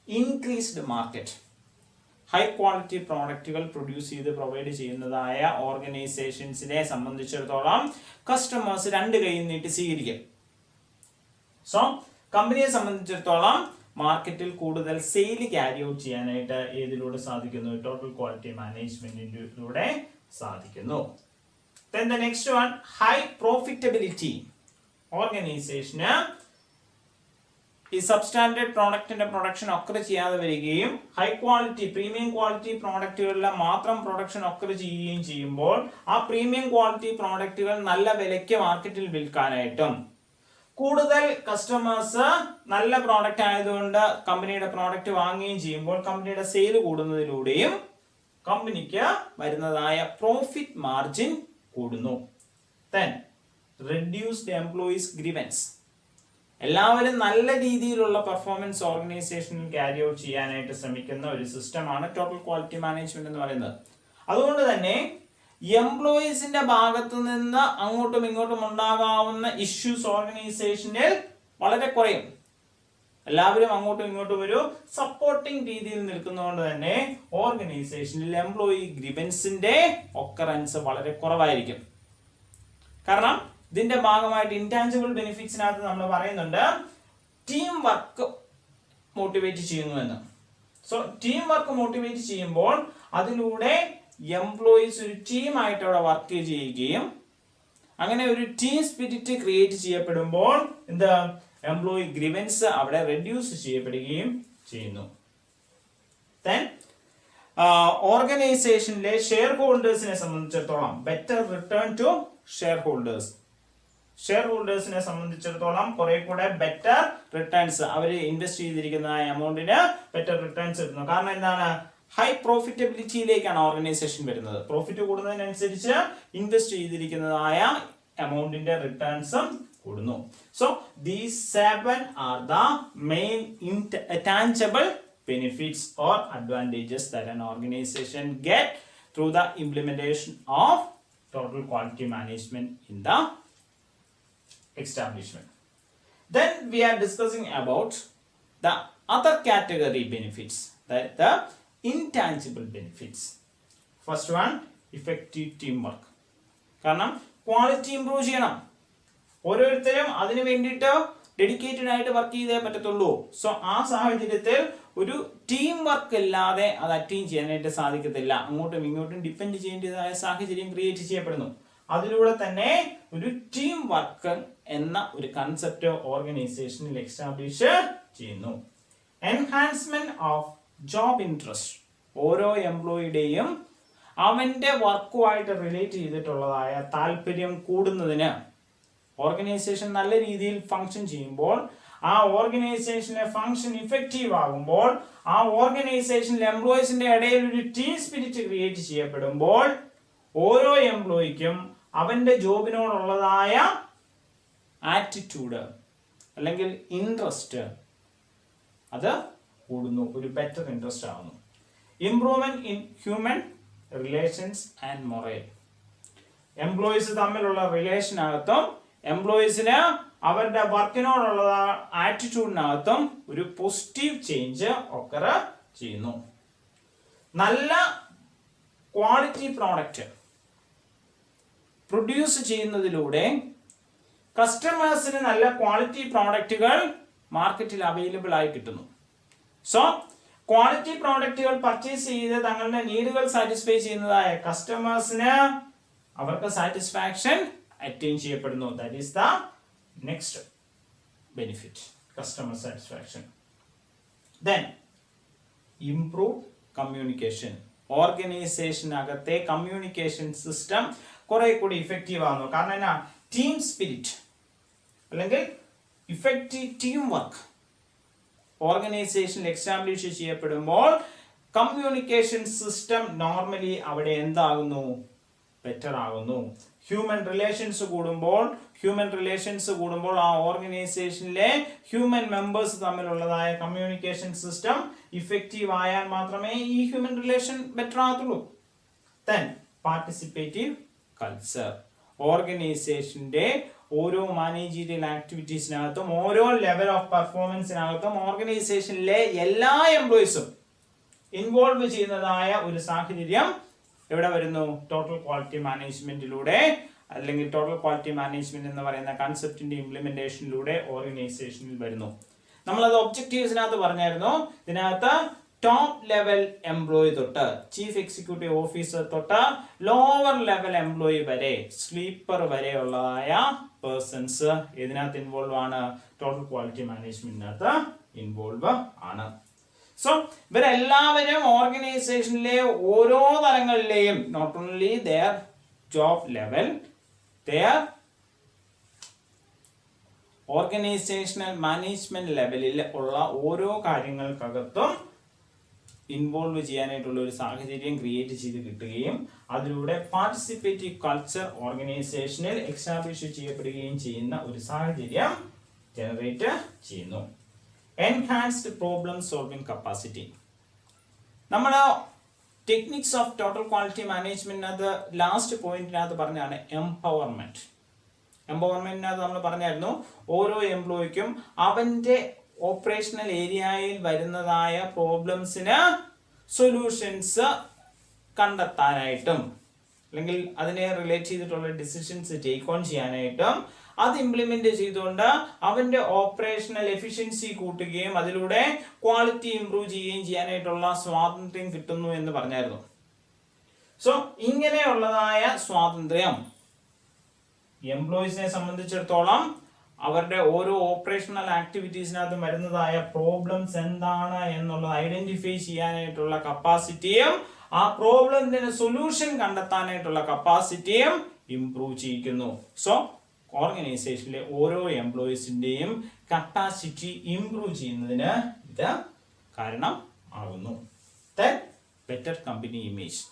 Increased market. ഹൈ ക്വാളിറ്റി പ്രോഡക്റ്റുകൾ പ്രൊഡ്യൂസ് ചെയ്ത് പ്രൊവൈഡ് ചെയ്യുന്നതായ ഓർഗനൈസേഷൻസിനെ സംബന്ധിച്ചിടത്തോളം കസ്റ്റമേഴ്സ് രണ്ട് കൈ നീട്ടി സ്വീകരിക്കും. സോ കമ്പനിയെ സംബന്ധിച്ചിടത്തോളം മാർക്കറ്റിൽ കൂടുതൽ സെയിൽ ക്യാരി ഔട്ട് ചെയ്യാനായിട്ട് ഏതിലൂടെ സാധിക്കുന്നു, ടോട്ടൽ ക്വാളിറ്റി മാനേജ്മെന്റിലൂടെ സാധിക്കുന്നു. Then the next one, high profitability. ഓർഗനൈസേഷന് ഈ സബ്സ്റ്റാൻഡേർഡ് പ്രോഡക്റ്റിന്റെ പ്രൊഡക്ഷൻ ഒക്കർ ചെയ്യാതെ വരികയും ഹൈ ക്വാളിറ്റി പ്രീമിയം ക്വാളിറ്റി പ്രോഡക്റ്റുകളിലെ മാത്രം പ്രൊഡക്ഷൻ ഒക്കർ ചെയ്യുകയും ചെയ്യുമ്പോൾ ആ പ്രീമിയം ക്വാളിറ്റി പ്രോഡക്റ്റുകൾ നല്ല വിലയ്ക്ക് മാർക്കറ്റിൽ വിൽക്കാനായിട്ടും കൂടുതൽ കസ്റ്റമേഴ്സ് നല്ല പ്രോഡക്റ്റ് ആയതുകൊണ്ട് കമ്പനിയുടെ പ്രോഡക്റ്റ് വാങ്ങുകയും ചെയ്യുമ്പോൾ കമ്പനിയുടെ സെയിൽ കൂടുന്നതിലൂടെയും കമ്പനിക്ക് വരുന്നതായ പ്രോഫിറ്റ് മാർജിൻ കൂടുന്നു. Then reduced employees grievance. എല്ലാവരും നല്ല രീതിയിലുള്ള പെർഫോമൻസ് ഓർഗനൈസേഷനിൽ ക്യാരി ഔട്ട് ചെയ്യാനായിട്ട് ശ്രമിക്കുന്ന ഒരു സിസ്റ്റമാണ് ടോട്ടൽ ക്വാളിറ്റി മാനേജ്മെന്റ് എന്ന് പറയുന്നത്. അതുകൊണ്ട് തന്നെ എംപ്ലോയീസിന്റെ ഭാഗത്തു നിന്ന് അങ്ങോട്ടും ഇങ്ങോട്ടും ഉണ്ടാകാവുന്ന ഇഷ്യൂസ് ഓർഗനൈസേഷനിൽ വളരെ കുറയും. എല്ലാവരും അങ്ങോട്ടും ഇങ്ങോട്ടും ഒരു സപ്പോർട്ടിംഗ് രീതിയിൽ നിൽക്കുന്നതുകൊണ്ട് തന്നെ ഓർഗനൈസേഷനിൽ എംപ്ലോയി ഗ്രീവൻസിന്റെ ഒക്കറൻസ് വളരെ കുറവായിരിക്കും. കാരണം ഇതിന്റെ ഭാഗമായിട്ട് ഇൻടാഞ്ചിബിൾ ബെനിഫിറ്റ്സിനകത്ത് നമ്മൾ പറയുന്നുണ്ട് ടീം വർക്ക് മോട്ടിവേറ്റ് ചെയ്യുന്നു എന്ന്. സോ ടീം വർക്ക് മോട്ടിവേറ്റ് ചെയ്യുമ്പോൾ അതിലൂടെ എംപ്ലോയീസ് ഒരു ടീമായിട്ട് അവിടെ വർക്ക് ചെയ്യുകയും അങ്ങനെ ഒരു ടീം സ്പിരിറ്റ് ക്രിയേറ്റ് ചെയ്യപ്പെടുമ്പോൾ എന്താ എംപ്ലോയി ഗ്രീവൻസ് അവിടെ റെഡ്യൂസ് ചെയ്യപ്പെടുകയും ചെയ്യുന്നു. Then ഓർഗനൈസേഷനിലെ ഷെയർ ഹോൾഡേഴ്സിനെ സംബന്ധിച്ചിടത്തോളം better return to share holders. Share ഹോൾഡേഴ്സിനെ സംബന്ധിച്ചിടത്തോളം കുറെ കൂടെ ബെറ്റർ റിട്ടേൺസ് അവർ ഇൻവെസ്റ്റ് ചെയ്തിരിക്കുന്ന എമൗണ്ടിന് ബെറ്റർ റിട്ടേൺസ് കിട്ടുന്നു. കാരണം എന്താണ് ഹൈ പ്രോഫിറ്റബിലിറ്റിയിലേക്കാണ് ഓർഗനൈസേഷൻ വരുന്നത്. പ്രോഫിറ്റ് കൂടുന്നതിനനുസരിച്ച് ഇൻവെസ്റ്റ് ചെയ്തിരിക്കുന്നതായ എമൗണ്ടിന്റെ റിട്ടേൺസും കൂടുന്നു. So these 7 R the main tangible benefits or advantages that an organization get through the implementation of total quality management in the establishment. Then we are discussing about the other category benefits, that the intangible benefits. First one, effective teamwork. കാരണം quality improve ചെയ്യണം, ഓരോരുത്തരും അതിനു വേണ്ടിയിട്ട് dedicated ആയിട്ട് work ചെയ്തേ പറ്റത്തുള്ളൂ. So ആ സാഹചര്യത്തിൽ ഒരു ടീം വർക്ക് ഇല്ലാതെ അത് അറ്റൈൻ ചെയ്യാനായിട്ട് സാധിക്കത്തില്ല. അങ്ങോട്ടും ഇങ്ങോട്ടും ഡിപ്പെൻഡ് ചെയ്യേണ്ടതായ സാഹചര്യം ക്രിയേറ്റ് ചെയ്യപ്പെടുന്നു. അതിലൂടെ തന്നെ ഒരു ടീം വർക്ക് എന്ന ഒരു കൺസെപ്റ്റ് ഓർഗനൈസേഷനിൽ എസ്റ്റാബ്ലിഷ് ചെയ്യുന്നു. Enhancement of job interest. ഓരോ എംപ്ലോയിയുടെയും അവന്റെ വർക്കുമായിട്ട് റിലേറ്റ് ചെയ്തിട്ടുള്ളതായ താല്പര്യം കൂടുന്നതിന് ഓർഗനൈസേഷൻ നല്ല രീതിയിൽ ഫങ്ഷൻ ചെയ്യുമ്പോൾ ആ ഓർഗനൈസേഷന്റെ ഫങ്ഷൻ ഇഫക്റ്റീവ് ആകുമ്പോൾ ആ ഓർഗനൈസേഷനിലെ എംപ്ലോയീസിന്റെ ഇടയിൽ ഒരു ടീം സ്പിരിറ്റ് ക്രിയേറ്റ് ചെയ്യപ്പെടുമ്പോൾ ഓരോ എംപ്ലോയിക്കും അവന്റെ ജോബിനോടുള്ളതായ ആറ്റിറ്റ്യൂഡ് അല്ലെങ്കിൽ ഇൻട്രസ്റ്റ് അത് കൂടുന്നു, ഒരു ബെറ്റർ ഇൻട്രസ്റ്റ് ആവുന്നു. Improvement in human relations and moral. Employees തമ്മിലുള്ള റിലേഷനകത്തും എംപ്ലോയീസിന് അവരുടെ വർക്കിനോടുള്ള ആറ്റിറ്റ്യൂഡിനകത്തും ഒരു പോസിറ്റീവ് ചേഞ്ച് ഒക്കർ ചെയ്യുന്നു. നല്ല ക്വാളിറ്റി പ്രോഡക്റ്റ് പ്രൊഡ്യൂസ് ചെയ്യുന്നതിലൂടെ കസ്റ്റമേഴ്സിന് നല്ല ക്വാളിറ്റി പ്രോഡക്റ്റുകൾ മാർക്കറ്റിൽ അവൈലബിൾ ആയി കിട്ടുന്നു. സോ ക്വാളിറ്റി പ്രോഡക്റ്റുകൾ പർച്ചേസ് ചെയ്ത് തങ്ങളുടെ നീഡുകൾ സാറ്റിസ്ഫൈ ചെയ്യുന്നതായ കസ്റ്റമേഴ്സിന് അവർക്ക് സാറ്റിസ്ഫാക്ഷൻ അറ്റൈൻ ചെയ്യപ്പെടുന്നു. That is the next benefit, customer satisfaction. Then improve communication. ഓർഗനൈസേഷനകത്തെ കമ്മ്യൂണിക്കേഷൻ സിസ്റ്റം കുറെ കൂടി ഇഫക്റ്റീവ് ആകുന്നു. കാരണം എന്നാ ടീം സ്പിരിറ്റ് അല്ലെങ്കിൽ ഇഫക്റ്റീവ് ടീം വർക്ക് ഓർഗനൈസേഷനിൽ എസ്റ്റാബ്ലിഷ് ചെയ്യപ്പെടുമ്പോൾ കമ്മ്യൂണിക്കേഷൻ സിസ്റ്റം നോർമലി അവിടെ എന്താകുന്നു, ബെറ്റർ ആകുന്നു. ഹ്യൂമൻ റിലേഷൻസ് കൂടുമ്പോൾ ആ ഓർഗനൈസേഷനിലെ ഹ്യൂമൻ മെമ്പേഴ്സ് തമ്മിലുള്ളതായ കമ്മ്യൂണിക്കേഷൻ സിസ്റ്റം ഇഫക്റ്റീവ് ആയാൽ മാത്രമേ ഈ ഹ്യൂമൻ റിലേഷൻ ബെറ്റർ ആകത്തുള്ളൂ. Then participative culture. ഓർഗനൈസേഷന്റെ ഓരോ മാനേജീരിയൽ ആക്ടിവിറ്റീസിനകത്തും ഓരോ ലെവൽ ഓഫ് പെർഫോമൻസിനകത്തും ഓർഗനൈസേഷനിലെ എല്ലാ എംപ്ലോയീസും ഇൻവോൾവ് ചെയ്യുന്നതായ ഒരു സാഹചര്യം എവിടെ വരുന്നു? ടോട്ടൽ ക്വാളിറ്റി മാനേജ്മെന്റിലൂടെ അല്ലെങ്കിൽ ടോട്ടൽ ക്വാളിറ്റി മാനേജ്മെന്റ് എന്ന് പറയുന്ന കൺസെപ്റ്റിന്റെ ഇംപ്ലിമെന്റേഷനിലൂടെ ഓർഗനൈസേഷനിൽ വരുന്നു. നമ്മളത് ഒബ്ജക്റ്റീവ്സിനകത്ത് പറഞ്ഞായിരുന്നു. ഇതിനകത്ത് ടോപ്പ് ലെവൽ എംപ്ലോയി തൊട്ട് ചീഫ് എക്സിക്യൂട്ടീവ് ഓഫീസർ തൊട്ട് ലോവർ ലെവൽ എംപ്ലോയി വരെ സ്ലീപ്പർ വരെയുള്ളതായ പേഴ്സൺസ് ഇതിനകത്ത് ഇൻവോൾവ് ആണ്, ടോട്ടൽ ക്വാളിറ്റി മാനേജ്മെന്റിനകത്ത് ഇൻവോൾവ് ആണ്. സോ ഇവരെല്ലാവരും ഓർഗനൈസേഷനിലെ ഓരോ തലങ്ങളിലെയും not only their job level, their organisational management ലെവലിൽ ഉള്ള ഓരോ കാര്യങ്ങൾക്കകത്തും ഇൻവോൾവ് ചെയ്യാനായിട്ടുള്ള ഒരു സാഹചര്യം ക്രിയേറ്റ് ചെയ്ത് കിട്ടുകയും അതിലൂടെ പാർട്ടിസിപ്പേറ്റീവ് കൾച്ചർ ഓർഗനൈസേഷനിൽ എക്സ്റ്റാബ്ലിഷ് ചെയ്യപ്പെടുകയും ചെയ്യുന്ന ഒരു സാഹചര്യം ജനറേറ്റ് ചെയ്യുന്നു. Enhanced problem solving capacity. നമ്മൾ ടെക്നിക്സ് ഓഫ് ടോട്ടൽ ക്വാളിറ്റി മാനേജ്മെന്റിനകത്ത് ലാസ്റ്റ് പോയിന്റിനകത്ത് പറഞ്ഞാണ് എംപവർമെന്റ്. എംപവർമെന്റിനകത്ത് നമ്മൾ പറഞ്ഞായിരുന്നു ഓരോ എംപ്ലോയിക്കും അവന്റെ ഓപ്പറേഷണൽ ഏരിയയിൽ വരുന്നതായ പ്രോബ്ലംസിന് സൊല്യൂഷൻസ് കണ്ടെത്താനായിട്ടും അല്ലെങ്കിൽ അതിനെ റിലേറ്റ് ചെയ്തിട്ടുള്ള ഡിസിഷൻസ് ടേക്ക് ഓൺ ചെയ്യാനായിട്ടും അത് ഇംപ്ലിമെന്റ് ചെയ്തുകൊണ്ട് അവന്റെ ഓപ്പറേഷണൽ എഫിഷ്യൻസി കൂട്ടുകയും അതിലൂടെ ക്വാളിറ്റി ഇംപ്രൂവ് ചെയ്യുകയും ചെയ്യാനായിട്ടുള്ള സ്വാതന്ത്ര്യം കിട്ടുന്നു എന്ന് പറഞ്ഞായിരുന്നു. സോ ഇങ്ങനെയുള്ളതായ സ്വാതന്ത്ര്യം എംപ്ലോയീസിനെ സംബന്ധിച്ചിടത്തോളം അവരുടെ ഓരോ ഓപ്പറേഷണൽ ആക്ടിവിറ്റീസിനകത്ത് വരുന്നതായ പ്രോബ്ലംസ് എന്താണ് എന്നുള്ളത് ഐഡന്റിഫൈ ചെയ്യാനായിട്ടുള്ള കപ്പാസിറ്റിയും ആ പ്രോബ്ലത്തിന് സൊല്യൂഷൻ കണ്ടെത്താനായിട്ടുള്ള കപ്പാസിറ്റിയും ഇംപ്രൂവ് ചെയ്യിക്കുന്നു. സോ ഓർഗനൈസേഷനിലെ ഓരോ എംപ്ലോയീസിന്റെയും കപ്പാസിറ്റി ഇംപ്രൂവ് ചെയ്യുന്നതിന് ഇത് കാരണം ആകുന്നു. Better company image.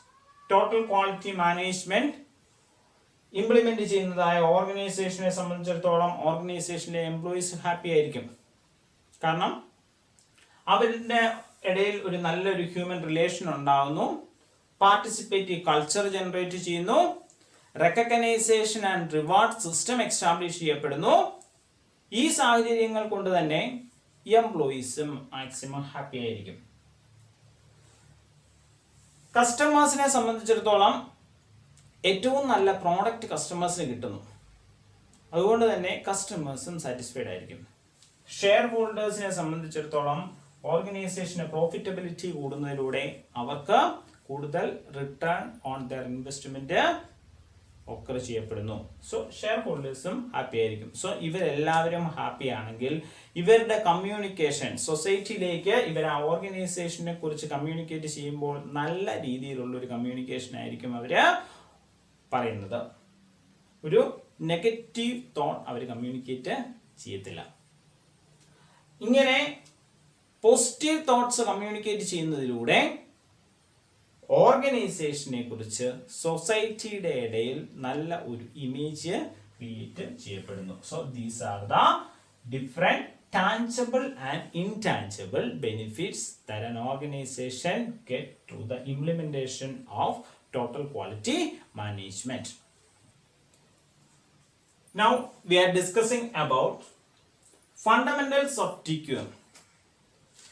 Total quality management implement ചെയ്യുന്നതായ ഓർഗനൈസേഷനെ സംബന്ധിച്ചിടത്തോളം ഓർഗനൈസേഷനിലെ എംപ്ലോയീസ് ഹാപ്പി ആയിരിക്കും. കാരണം അവരുടെ ഇടയിൽ ഒരു നല്ലൊരു ഹ്യൂമൻ റിലേഷൻ ഉണ്ടാകുന്നു, പാർട്ടിസിപ്പേറ്റീവ് കൾച്ചർ ജനറേറ്റ് ചെയ്യുന്നു, recognition and reward system establish ചെയ്യപ്പെടുന്നു. ഈ സാഹചര്യങ്ങൾ കൊണ്ട് തന്നെ എംപ്ലോയീസും മാക്സിമം ഹാപ്പി ആയിരിക്കും. കസ്റ്റമേഴ്സിനെ സംബന്ധിച്ചിടത്തോളം ഏറ്റവും നല്ല പ്രോഡക്റ്റ് കസ്റ്റമേഴ്സിന് കിട്ടുന്നു, അതുകൊണ്ട് തന്നെ കസ്റ്റമേഴ്സും സാറ്റിസ്ഫൈഡ് ആയിരിക്കും. ഷെയർ ഹോൾഡേഴ്സിനെ സംബന്ധിച്ചിടത്തോളം ഓർഗനൈസേഷന് പ്രോഫിറ്റബിലിറ്റി കൂടുന്നതിലൂടെ അവർക്ക് കൂടുതൽ return on there investment occur ചെയ്യപ്പെടുന്നു. സോ ഷെയർ ഹോൾഡേഴ്സും ഹാപ്പി ആയിരിക്കും. സോ ഇവരെല്ലാവരും ഹാപ്പി ആണെങ്കിൽ ഇവരുടെ കമ്മ്യൂണിക്കേഷൻ സൊസൈറ്റിയിലേക്ക് ഇവർ ആ ഓർഗനൈസേഷനെ കുറിച്ച് കമ്മ്യൂണിക്കേറ്റ് ചെയ്യുമ്പോൾ നല്ല രീതിയിലുള്ള ഒരു കമ്മ്യൂണിക്കേഷൻ ആയിരിക്കും അവര് പറയുന്നത്. ഒരു നെഗറ്റീവ് തോട്ട് അവർ കമ്മ്യൂണിക്കേറ്റ് ചെയ്യത്തില്ല. ഇങ്ങനെ പോസിറ്റീവ് തോട്ട്സ് കമ്മ്യൂണിക്കേറ്റ് ചെയ്യുന്നതിലൂടെ ഓർഗനൈസേഷനെ കുറിച്ച് സൊസൈറ്റിയുടെ ഇടയിൽ നല്ല ഒരു ഇമേജ് ക്രിയേറ്റ് ചെയ്യപ്പെടുന്നു. So these are the different tangible and intangible benefits that an organization get through the implementation of total quality management. Now we are discussing about fundamentals of TQM.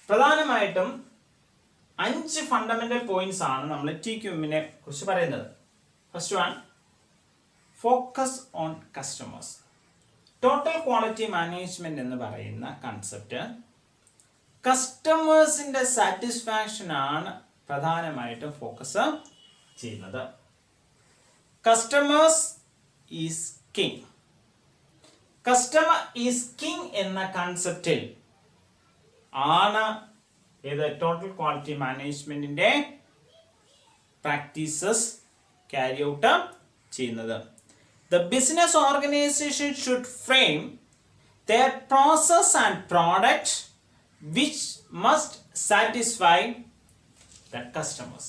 പ്രധാനമായിട്ടും 5 fundamental points ആണ് നമ്മൾ TQM-നെ കുറിച്ച് പറയുന്നത്. First one, focus on customers. Total quality management എന്ന് പറയുന്ന concept കസ്റ്റമേഴ്സിന്റെ satisfaction ആണ് പ്രധാനമായിട്ടും focus ചെയ്യുന്നത്. Customers is king. Customer is king എന്ന കൺസെപ്റ്റിൽ ആണ് ഏത് ടോട്ടൽ ക്വാളിറ്റി മാനേജ്മെന്റിന്റെ പ്രാക്ടീസസ് ക്യാരി ഔട്ട് ചെയ്യുന്നത്. The business organization should frame their process and product which must satisfy the customers.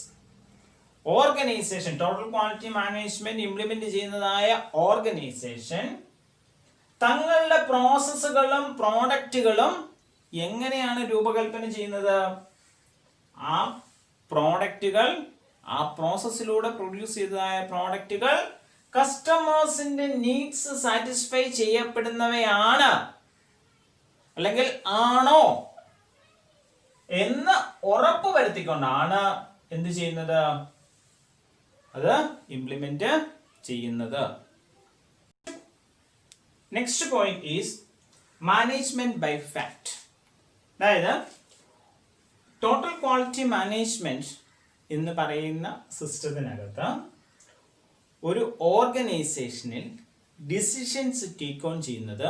Organization, total quality management implement ചെയ്യുന്നതായ organisation തങ്ങളുടെ പ്രോസസ്സുകളും പ്രോഡക്റ്റുകളും എങ്ങനെയാണ് രൂപകൽപ്പന ചെയ്യുന്നത്? ആ പ്രോഡക്റ്റുകൾ, ആ പ്രോസസ്സിലൂടെ പ്രൊഡ്യൂസ് ചെയ്തതായ പ്രോഡക്റ്റുകൾ കസ്റ്റമേഴ്സിന്റെ നീഡ്സ് സാറ്റിസ്ഫൈ ചെയ്യപ്പെടുന്നവയാണ് അല്ലെങ്കിൽ ആണോ എന്ന് ഉറപ്പ് വരുത്തിക്കൊണ്ടാണ് എന്ത് ചെയ്യുന്നത്? അത് ഇംപ്ലിമെന്റ് ചെയ്യുന്നത്. Next point is management by fact. അതായത് ടോട്ടൽ ക്വാളിറ്റി മാനേജ്മെന്റ് എന്ന് പറയുന്ന സിസ്റ്റത്തിനകത്ത് ഒരു ഓർഗനൈസേഷനിൽ ഡിസിഷൻസ് ടേക്ക് ഓൺ ചെയ്യുന്നത്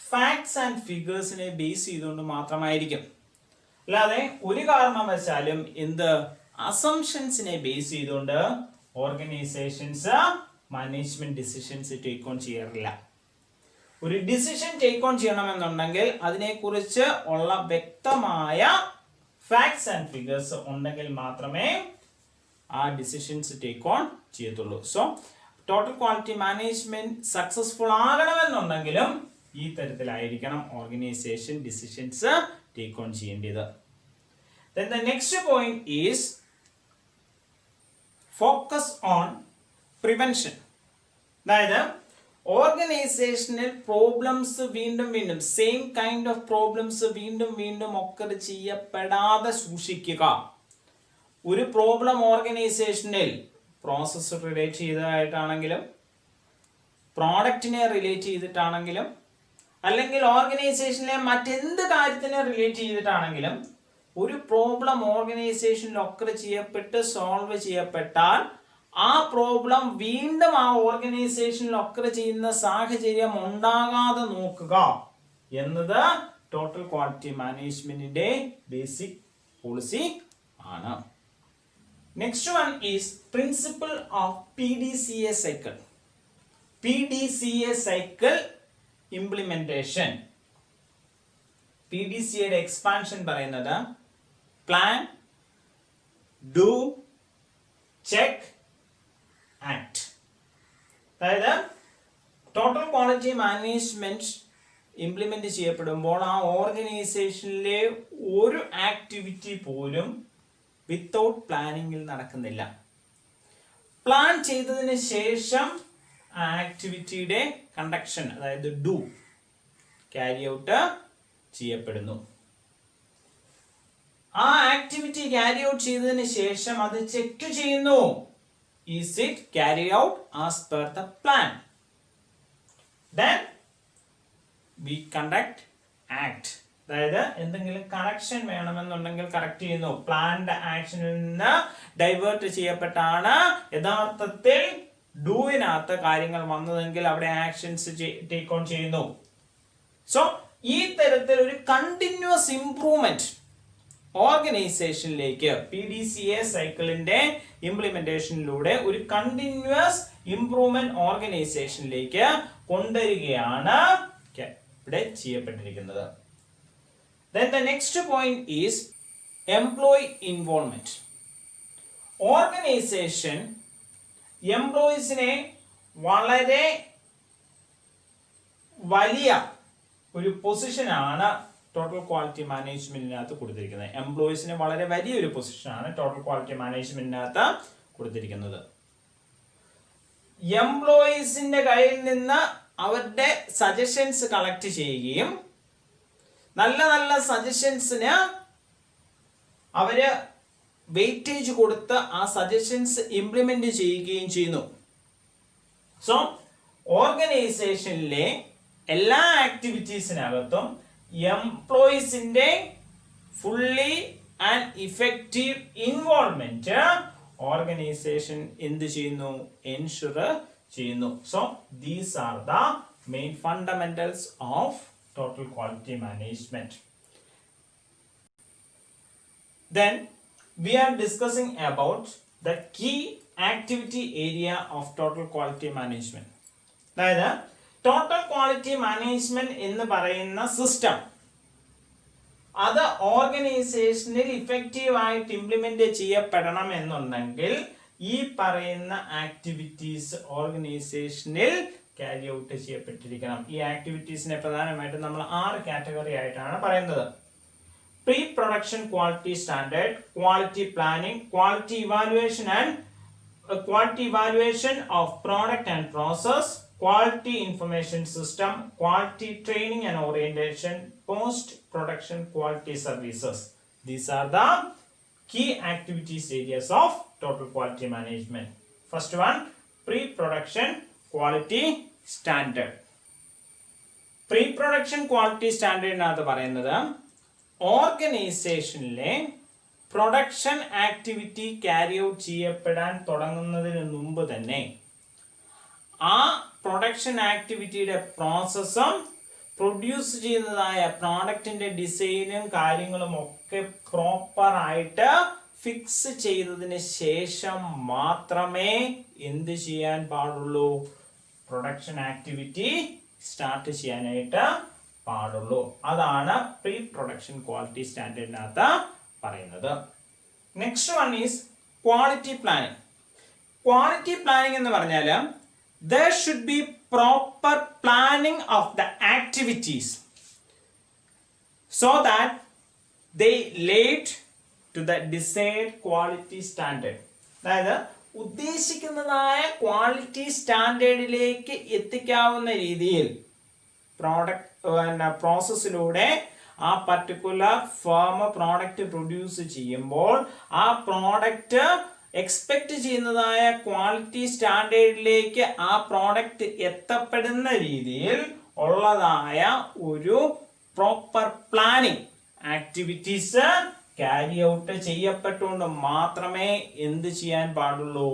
ഫാക്ട്സ് ആൻഡ് ഫിഗേഴ്സിനെ ബേസ് ചെയ്തുകൊണ്ട് മാത്രമായിരിക്കും. അല്ലാതെ ഒരു കാരണവശാലും എന്ത് അസംഷൻസിനെ ബേസ് ചെയ്തുകൊണ്ട് organisations management decisions take on ചെയ്യാറില്ല. ഒരു ഡിസിഷൻ ടേക്ക് ഓൺ ചെയ്യണമെന്നുണ്ടെങ്കിൽ അതിനെക്കുറിച്ച് ഉള്ള വ്യക്തമായ ഫാക്ട്സ് ആൻഡ് ഫിഗേഴ്സ് ഉണ്ടെങ്കിൽ മാത്രമേ ആ ഡിസിഷൻസ് ടേക്ക് ഓൺ ചെയ്യത്തുള്ളൂ. So total quality management successful ആകണമെന്നുണ്ടെങ്കിലും ഈ തരത്തിലായിരിക്കണം ഓർഗനൈസേഷൻ ഡിസിഷൻസ് ടേക്ക് ഓൺ ചെയ്യേണ്ടത്. Then the next point is focus on prevention. അതായത് ഓർഗനൈസേഷനിൽ പ്രോബ്ലംസ് വീണ്ടും സെയിം കൈൻഡ് ഓഫ് പ്രോബ്ലംസ് വീണ്ടും ഒക്കർ ചെയ്യപ്പെടാതെ സൂക്ഷിക്കുക. ഒരു പ്രോബ്ലം ഓർഗനൈസേഷനിൽ പ്രോസസ്സ് റിലേറ്റ് ചെയ്തതായിട്ടാണെങ്കിലും പ്രോഡക്റ്റിനെ റിലേറ്റ് ചെയ്തിട്ടാണെങ്കിലും അല്ലെങ്കിൽ ഓർഗനൈസേഷനിലെ മറ്റെന്ത് കാര്യത്തിനെ റിലേറ്റ് ചെയ്തിട്ടാണെങ്കിലും ഒരു പ്രോബ്ലം ഓർഗനൈസേഷനിൽ ഒക്കർ ചെയ്യപ്പെട്ട് സോൾവ് ചെയ്യപ്പെട്ടാൽ ആ പ്രോബ്ലം വീണ്ടും ആ ഓർഗനൈസേഷനിൽ ഒക്കർ ചെയ്യുന്ന സാഹചര്യം ഉണ്ടാകാതെ നോക്കുക എന്നത് ടോട്ടൽ ക്വാളിറ്റി മാനേജ്മെന്റിന്റെ ബേസിക് പോളിസി ആണ്. Next one is principle of PDCA cycle. PDCA cycle implementation. PDCAയുടെ എക്സ്പാൻഷൻ പറയുന്നത് പ്ലാൻ, ഡു, ചെക്ക്, ആക്ട്. അതായത് ടോട്ടൽ ക്വാളിറ്റി മാനേജ്മെന്റ് ഇംപ്ലിമെന്റ് ചെയ്യപ്പെടുമ്പോൾ ആ ഓർഗനൈസേഷനിലെ ഒരു ആക്ടിവിറ്റി പോലും വിത്തൗട്ട് പ്ലാനിങ്ങിൽ നടക്കുന്നില്ല. പ്ലാൻ ചെയ്തതിന് ശേഷം ആ ആക്ടിവിറ്റിയുടെ കണ്ടക്ഷൻ അതായത് ഡു ക്യാരി ഔട്ട് ചെയ്യപ്പെടുന്നു. ആ ആക്ടിവിറ്റി ക്യാരി ഔട്ട് ചെയ്തതിന് ശേഷം അത് ചെക്ക് ചെയ്യുന്നു. Is it carried out as per the plan? Then we conduct act. അതായത് എന്തെങ്കിലും കറക്ഷൻ വേണമെന്നുണ്ടെങ്കിൽ കറക്റ്റ് ചെയ്യുന്നു. പ്ലാൻഡ് ആക്ഷനിൽ നിന്ന് ഡൈവേർട്ട് ചെയ്യപ്പെട്ടാണ് യഥാർത്ഥത്തിൽ ഡൂവിനകത്ത് കാര്യങ്ങൾ വന്നതെങ്കിൽ അവിടെ ആക്ഷൻസ് ടേക്ക് ഓൺ ചെയ്യുന്നു. സോ ഈ തരത്തിൽ ഒരു കണ്ടിന്യൂസ് ഇംപ്രൂവ്മെന്റ് ഓർഗനൈസേഷനിലേക്ക് PDCA സൈക്കിളിന്റെ ഇംപ്ലിമെന്റേഷനിലൂടെ ഒരു കണ്ടിന്യൂസ് ഇംപ്രൂവ്മെന്റ് ഓർഗനൈസേഷനിലേക്ക് കൊണ്ടുവരികയാണ് ഇവിടെ ചെയ്യപ്പെട്ടിരിക്കുന്നത്. Then the next point is employee involvement. Organisation എംപ്ലോയീസിനെ വളരെ വലിയ ഒരു പൊസിഷനാണ് ടോട്ടൽ ക്വാളിറ്റി മാനേജ്മെന്റിനകത്ത് കൊടുത്തിരിക്കുന്നത്. എംപ്ലോയീസിന് വളരെ വലിയൊരു പൊസിഷനാണ് ടോട്ടൽ ക്വാളിറ്റി മാനേജ്മെന്റിനകത്ത് കൊടുത്തിരിക്കുന്നത്. എംപ്ലോയീസിന്റെ കയ്യിൽ നിന്ന് അവരുടെ സജഷൻസ് കളക്ട് ചെയ്യുകയും നല്ല സജഷൻസിന് അവര് വെയിറ്റേജ് കൊടുത്ത് ആ സജഷൻസ് ഇംപ്ലിമെന്റ് ചെയ്യുകയും ചെയ്യുന്നു. സോ ഓർഗനൈസേഷനിലെ എല്ലാ ആക്ടിവിറ്റീസിനകത്തും എംപ്ലോയീസിന്റെ fully and effective involvement organisation എന്ത് ചെയ്യുന്നു? എൻഷുർ ചെയ്യുന്നു. So these are the main fundamentals of total quality management. Then we are discussing about the key activity area of total quality management. അതായത് ടോട്ടൽ ക്വാളിറ്റി മാനേജ്മെന്റ് എന്ന് പറയുന്ന system അത് ഓർഗനൈസേഷനിൽ effective ആയിട്ട് implement ചെയ്യപ്പെടണം എന്നുണ്ടെങ്കിൽ ഈ പറയുന്ന ആക്ടിവിറ്റീസ് ഓർഗനൈസേഷനിൽ ക്യാരി ഔട്ട് ചെയ്യപ്പെട്ടിരിക്കണം. ഈ ആക്ടിവിറ്റീസിനെ പ്രധാനമായിട്ടും നമ്മൾ 6 കാറ്റഗറി ആയിട്ടാണ് പറയുന്നത്. Pre-production quality standard, quality planning, quality evaluation of product and process, quality information system, quality training and orientation, post-production quality services. These are the key activities areas of total quality management. First one, pre-production quality standard. Pre-production quality standard Nath പറയുന്നത് ഓർഗനൈസേഷനിലെ production activity carry out ചെയ്യപ്പെടാൻ തുടങ്ങുന്നതിന് മുമ്പ് തന്നെ ആ production ആക്ടിവിറ്റിയുടെ പ്രോസസ്സും produce ചെയ്യുന്നതായ പ്രോഡക്റ്റിന്റെ ഡിസൈനും കാര്യങ്ങളും ഒക്കെ പ്രോപ്പറായിട്ട് ഫിക്സ് ചെയ്തതിന് ശേഷം മാത്രമേ എന്ത് ചെയ്യാൻ പാടുള്ളൂ, പ്രൊഡക്ഷൻ ആക്ടിവിറ്റി സ്റ്റാർട്ട് ചെയ്യാനായിട്ട് പാടുള്ളൂ. അതാണ് പ്രീ പ്രൊഡക്ഷൻ ക്വാളിറ്റി സ്റ്റാൻഡേർഡിനകത്ത് പറയുന്നത്. Next one is quality planning. Quality planning എന്ന് പറഞ്ഞാൽ there should be proper planning of the activities so that they lead to the desired quality standard. അതായത് ഉദ്ദേശിക്കുന്നതായ ക്വാളിറ്റി സ്റ്റാൻഡേർഡിലേക്ക് എത്തിക്കാവുന്ന രീതിയിൽ പ്രോസസ്സിലൂടെ ആ particular firm product produce ചെയ്യുമ്പോൾ ആ product expect ചെയ്യുന്നതായ quality സ്റ്റാൻഡേർഡിലേക്ക് ആ പ്രോഡക്റ്റ് എത്തപ്പെടുന്ന രീതിയിൽ ഉള്ളതായ ഒരു proper planning activities carry out ചെയ്യപ്പെട്ടുകൊണ്ട് മാത്രമേ എന്ത് ചെയ്യാൻ പാടുള്ളൂ,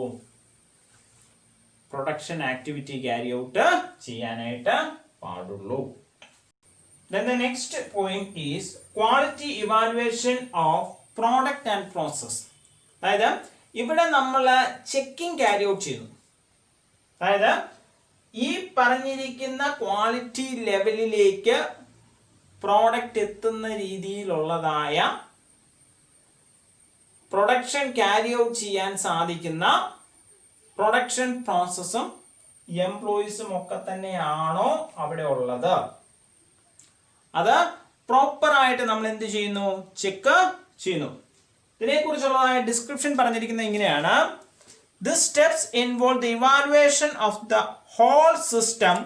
പ്രൊഡക്ഷൻ ആക്ടിവിറ്റി ക്യാരി ഔട്ട് ചെയ്യാനായിട്ട് പാടുള്ളൂ. Then the next point is quality evaluation of product and process. അതായത് ഇവിടെ നമ്മൾ ചെക്കിംഗ് ക്യാരി ഔട്ട് ചെയ്യുന്നു. അതായത് ഈ പറഞ്ഞിരിക്കുന്ന ക്വാളിറ്റി ലെവലിലേക്ക് പ്രോഡക്റ്റ് എത്തുന്ന രീതിയിലുള്ളതായ പ്രൊഡക്ഷൻ ക്യാരി ഔട്ട് ചെയ്യാൻ സാധിക്കുന്ന പ്രൊഡക്ഷൻ പ്രോസസ്സും എംപ്ലോയീസും ഒക്കെ തന്നെയാണോ അവിടെ ഉള്ളത്, അത് പ്രോപ്പറായിട്ട് നമ്മൾ എന്ത് ചെയ്യുന്നു, ചെക്ക് ചെയ്യുന്നു. ഇതിനെക്കുറിച്ചുള്ളതായ ഡിസ്ക്രിപ്ഷൻ പറഞ്ഞിരിക്കുന്നത് ഇങ്ങനെയാണ്: These steps involve the evaluation of the whole system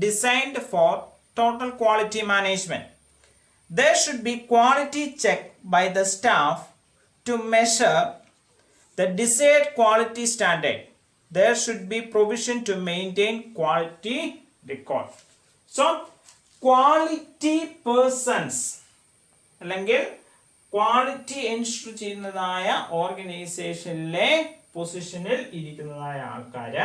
designed for total quality management. There should be quality check by the staff to measure the desired quality standard. There should be provision to maintain quality record. So, quality persons അല്ലെങ്കിൽ quality ensure ചെയ്യുന്നതായ ഓർഗനൈസേഷനിലെ പൊസിഷനിൽ ഇരിക്കുന്നതായ ആൾക്കാർ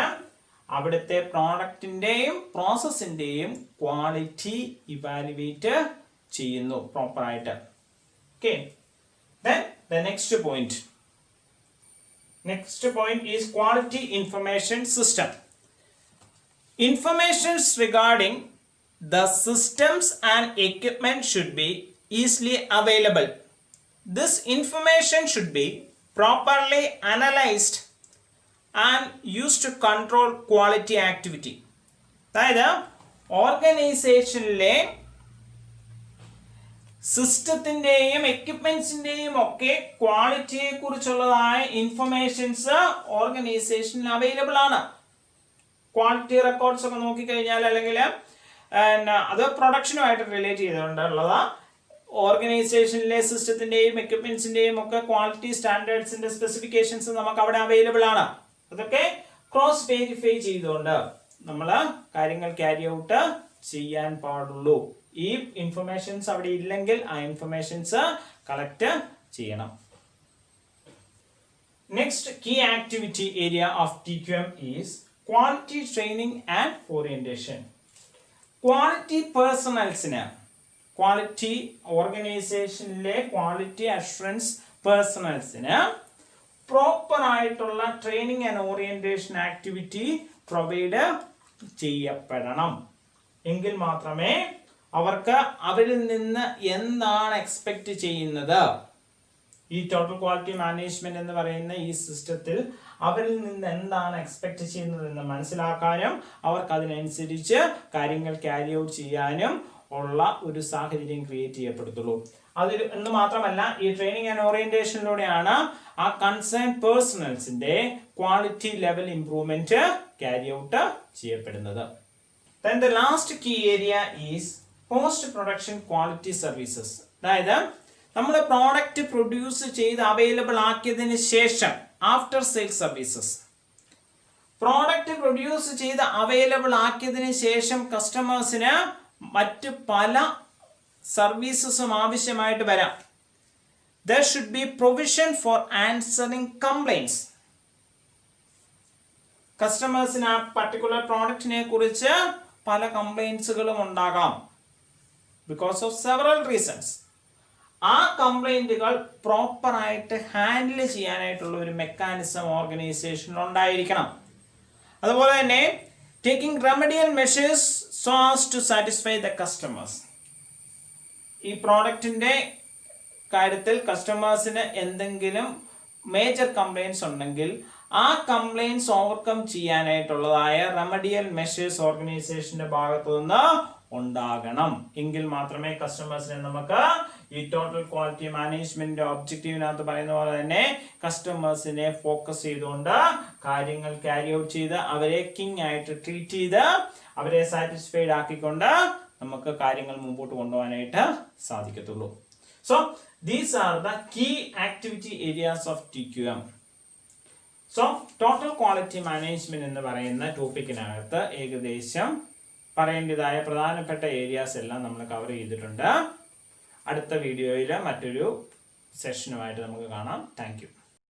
അവിടുത്തെ പ്രോഡക്റ്റിന്റെയും പ്രോസസ്സിന്റെയും quality evaluate ചെയ്യുന്നു പ്രോപ്പറായിട്ട്. Okay, then the next point is quality information system. Informations regarding the systems and equipment should be easily available. This information should be properly analyzed and used to control quality activity. അതായത് ഓർഗനൈസേഷനിലെ സിസ്റ്റത്തിന്റെയും എക്യുപ്മെന്റ്സിന്റെയും ഒക്കെ ക്വാളിറ്റിയെ കുറിച്ചുള്ളതായ informations ഓർഗനൈസേഷനിൽ available ആണ്. Quality records ഒക്കെ നോക്കിക്കഴിഞ്ഞാൽ അല്ലെങ്കിൽ അത് പ്രൊഡക്ഷനുമായിട്ട് റിലേറ്റ് ചെയ്തുകൊണ്ടുള്ളതാ ഓർഗനൈസേഷനിലെ സിസ്റ്റത്തിന്റെയും എക്യുപ്മെന്റ്സിന്റെയും ഒക്കെ ക്വാളിറ്റി സ്റ്റാൻഡേർഡ്സിന്റെ സ്പെസിഫിക്കേഷൻസ് നമുക്ക് അവിടെ അവൈലബിൾ ആണ്. അതൊക്കെ ക്രോസ് വെരിഫൈ ചെയ്തുകൊണ്ട് നമ്മൾ കാര്യങ്ങൾ ക്യാരി ഔട്ട് ചെയ്യാൻ പാടുള്ളൂ. ഈ ഇൻഫർമേഷൻസ് അവിടെ ഇല്ലെങ്കിൽ ആ ഇൻഫർമേഷൻസ് കളക്ട് ചെയ്യണം. Next key activity area of TQM is quality training and orientation. Quality പേഴ്സണൽസിന്, ക്വാളിറ്റി ഓർഗനൈസേഷനിലെ ക്വാളിറ്റി അഷുറൻസ് പേഴ്സണൽസിന് പ്രോപ്പർ ആയിട്ടുള്ള training and orientation activity provide ചെയ്യപ്പെടണം. എങ്കിൽ മാത്രമേ അവർക്ക് അവരിൽ നിന്ന് എന്താണ് എക്സ്പെക്ട് ചെയ്യുന്നത്, ഈ ടോട്ടൽ ക്വാളിറ്റി മാനേജ്മെന്റ് എന്ന് പറയുന്ന ഈ സിസ്റ്റത്തിൽ അവരിൽ നിന്ന് എന്താണ് എക്സ്പെക്ട് ചെയ്യുന്നത് എന്ന് മനസ്സിലാക്കാനും അവർക്ക് അതിനനുസരിച്ച് കാര്യങ്ങൾ ക്യാരി ഔട്ട് ചെയ്യാനും ഉള്ള ഒരു സാഹചര്യം ക്രിയേറ്റ് ചെയ്യപ്പെടുത്തുള്ളൂ. അതിൽ എന്ന് മാത്രമല്ല, ഈ ട്രെയിനിങ് ആൻഡ് ഓറിയന്റേഷനിലൂടെയാണ് ആ കൺസേൺ പേഴ്സണൽസിന്റെ quality level improvement carry out ചെയ്യപ്പെടുന്നത്. Then the last key area is post production quality services. അതായത് നമ്മൾ പ്രോഡക്റ്റ് പ്രൊഡ്യൂസ് ചെയ്ത് അവൈലബിൾ ആക്കിയതിന് ശേഷം after sale services. Product produce ചെയ്ത് അവൈലബിൾ ആക്കിയതിന് ശേഷം കസ്റ്റമേഴ്സിന് മറ്റ് പല സർവീസസും ആവശ്യമായിട്ട് വരാം. There should be provision for answering complaints. കസ്റ്റമേഴ്സിന് ആ പർട്ടിക്കുലർ പ്രോഡക്റ്റിനെ കുറിച്ച് പല കംപ്ലൈൻസുകളും ഉണ്ടാകാം. Because of several reasons. ആ കംപ്ലൈൻറ്റുകൾ പ്രോപ്പറായിട്ട് ഹാൻഡിൽ ചെയ്യാനായിട്ടുള്ള ഒരു മെക്കാനിസം ഓർഗനൈസേഷനിൽ ഉണ്ടായിരിക്കണം. അതുപോലെ തന്നെ taking remedial measures so as to satisfy the customers. ഈ പ്രോഡക്റ്റിൻ്റെ കാര്യത്തിൽ കസ്റ്റമേഴ്സിന് എന്തെങ്കിലും മേജർ കംപ്ലൈൻറ്റ്സ് ഉണ്ടെങ്കിൽ ആ കംപ്ലൈൻറ്റ്സ് ഓവർകം ചെയ്യാനായിട്ടുള്ളതായ റെമഡിയൽ മെഷേഴ്സ് ഓർഗനൈസേഷന്റെ ഭാഗത്തു നിന്ന് ഉണ്ടാകണം. എങ്കിൽ മാത്രമേ കസ്റ്റമേഴ്സിനെ നമുക്ക് ഈ ടോട്ടൽ ക്വാളിറ്റി മാനേജ്മെന്റ് ഒബ്ജക്റ്റീവിനകത്ത് പറയുന്ന പോലെ തന്നെ കസ്റ്റമേഴ്സിനെ ഫോക്കസ് ചെയ്തുകൊണ്ട് കാര്യങ്ങൾ ക്യാരി ഔട്ട് ചെയ്ത് അവരെ കിങ് ആയിട്ട് ട്രീറ്റ് ചെയ്ത് അവരെ സാറ്റിസ്ഫൈഡ് ആക്കിക്കൊണ്ട് നമുക്ക് കാര്യങ്ങൾ മുമ്പോട്ട് കൊണ്ടുപോകാനായിട്ട് സാധിക്കത്തുള്ളൂ. So these are the key activity areas of TQM. So total quality management എന്ന് പറയുന്ന ടോപ്പിക്കിനകത്ത് ഏകദേശം പറയേണ്ടതായ പ്രധാനപ്പെട്ട ഏരിയാസ് എല്ലാം നമ്മൾ കവർ ചെയ്തിട്ടുണ്ട്. അടുത്ത വീഡിയോയിൽ മറ്റൊരു സെഷനുമായിട്ട് നമുക്ക് കാണാം. Thank you.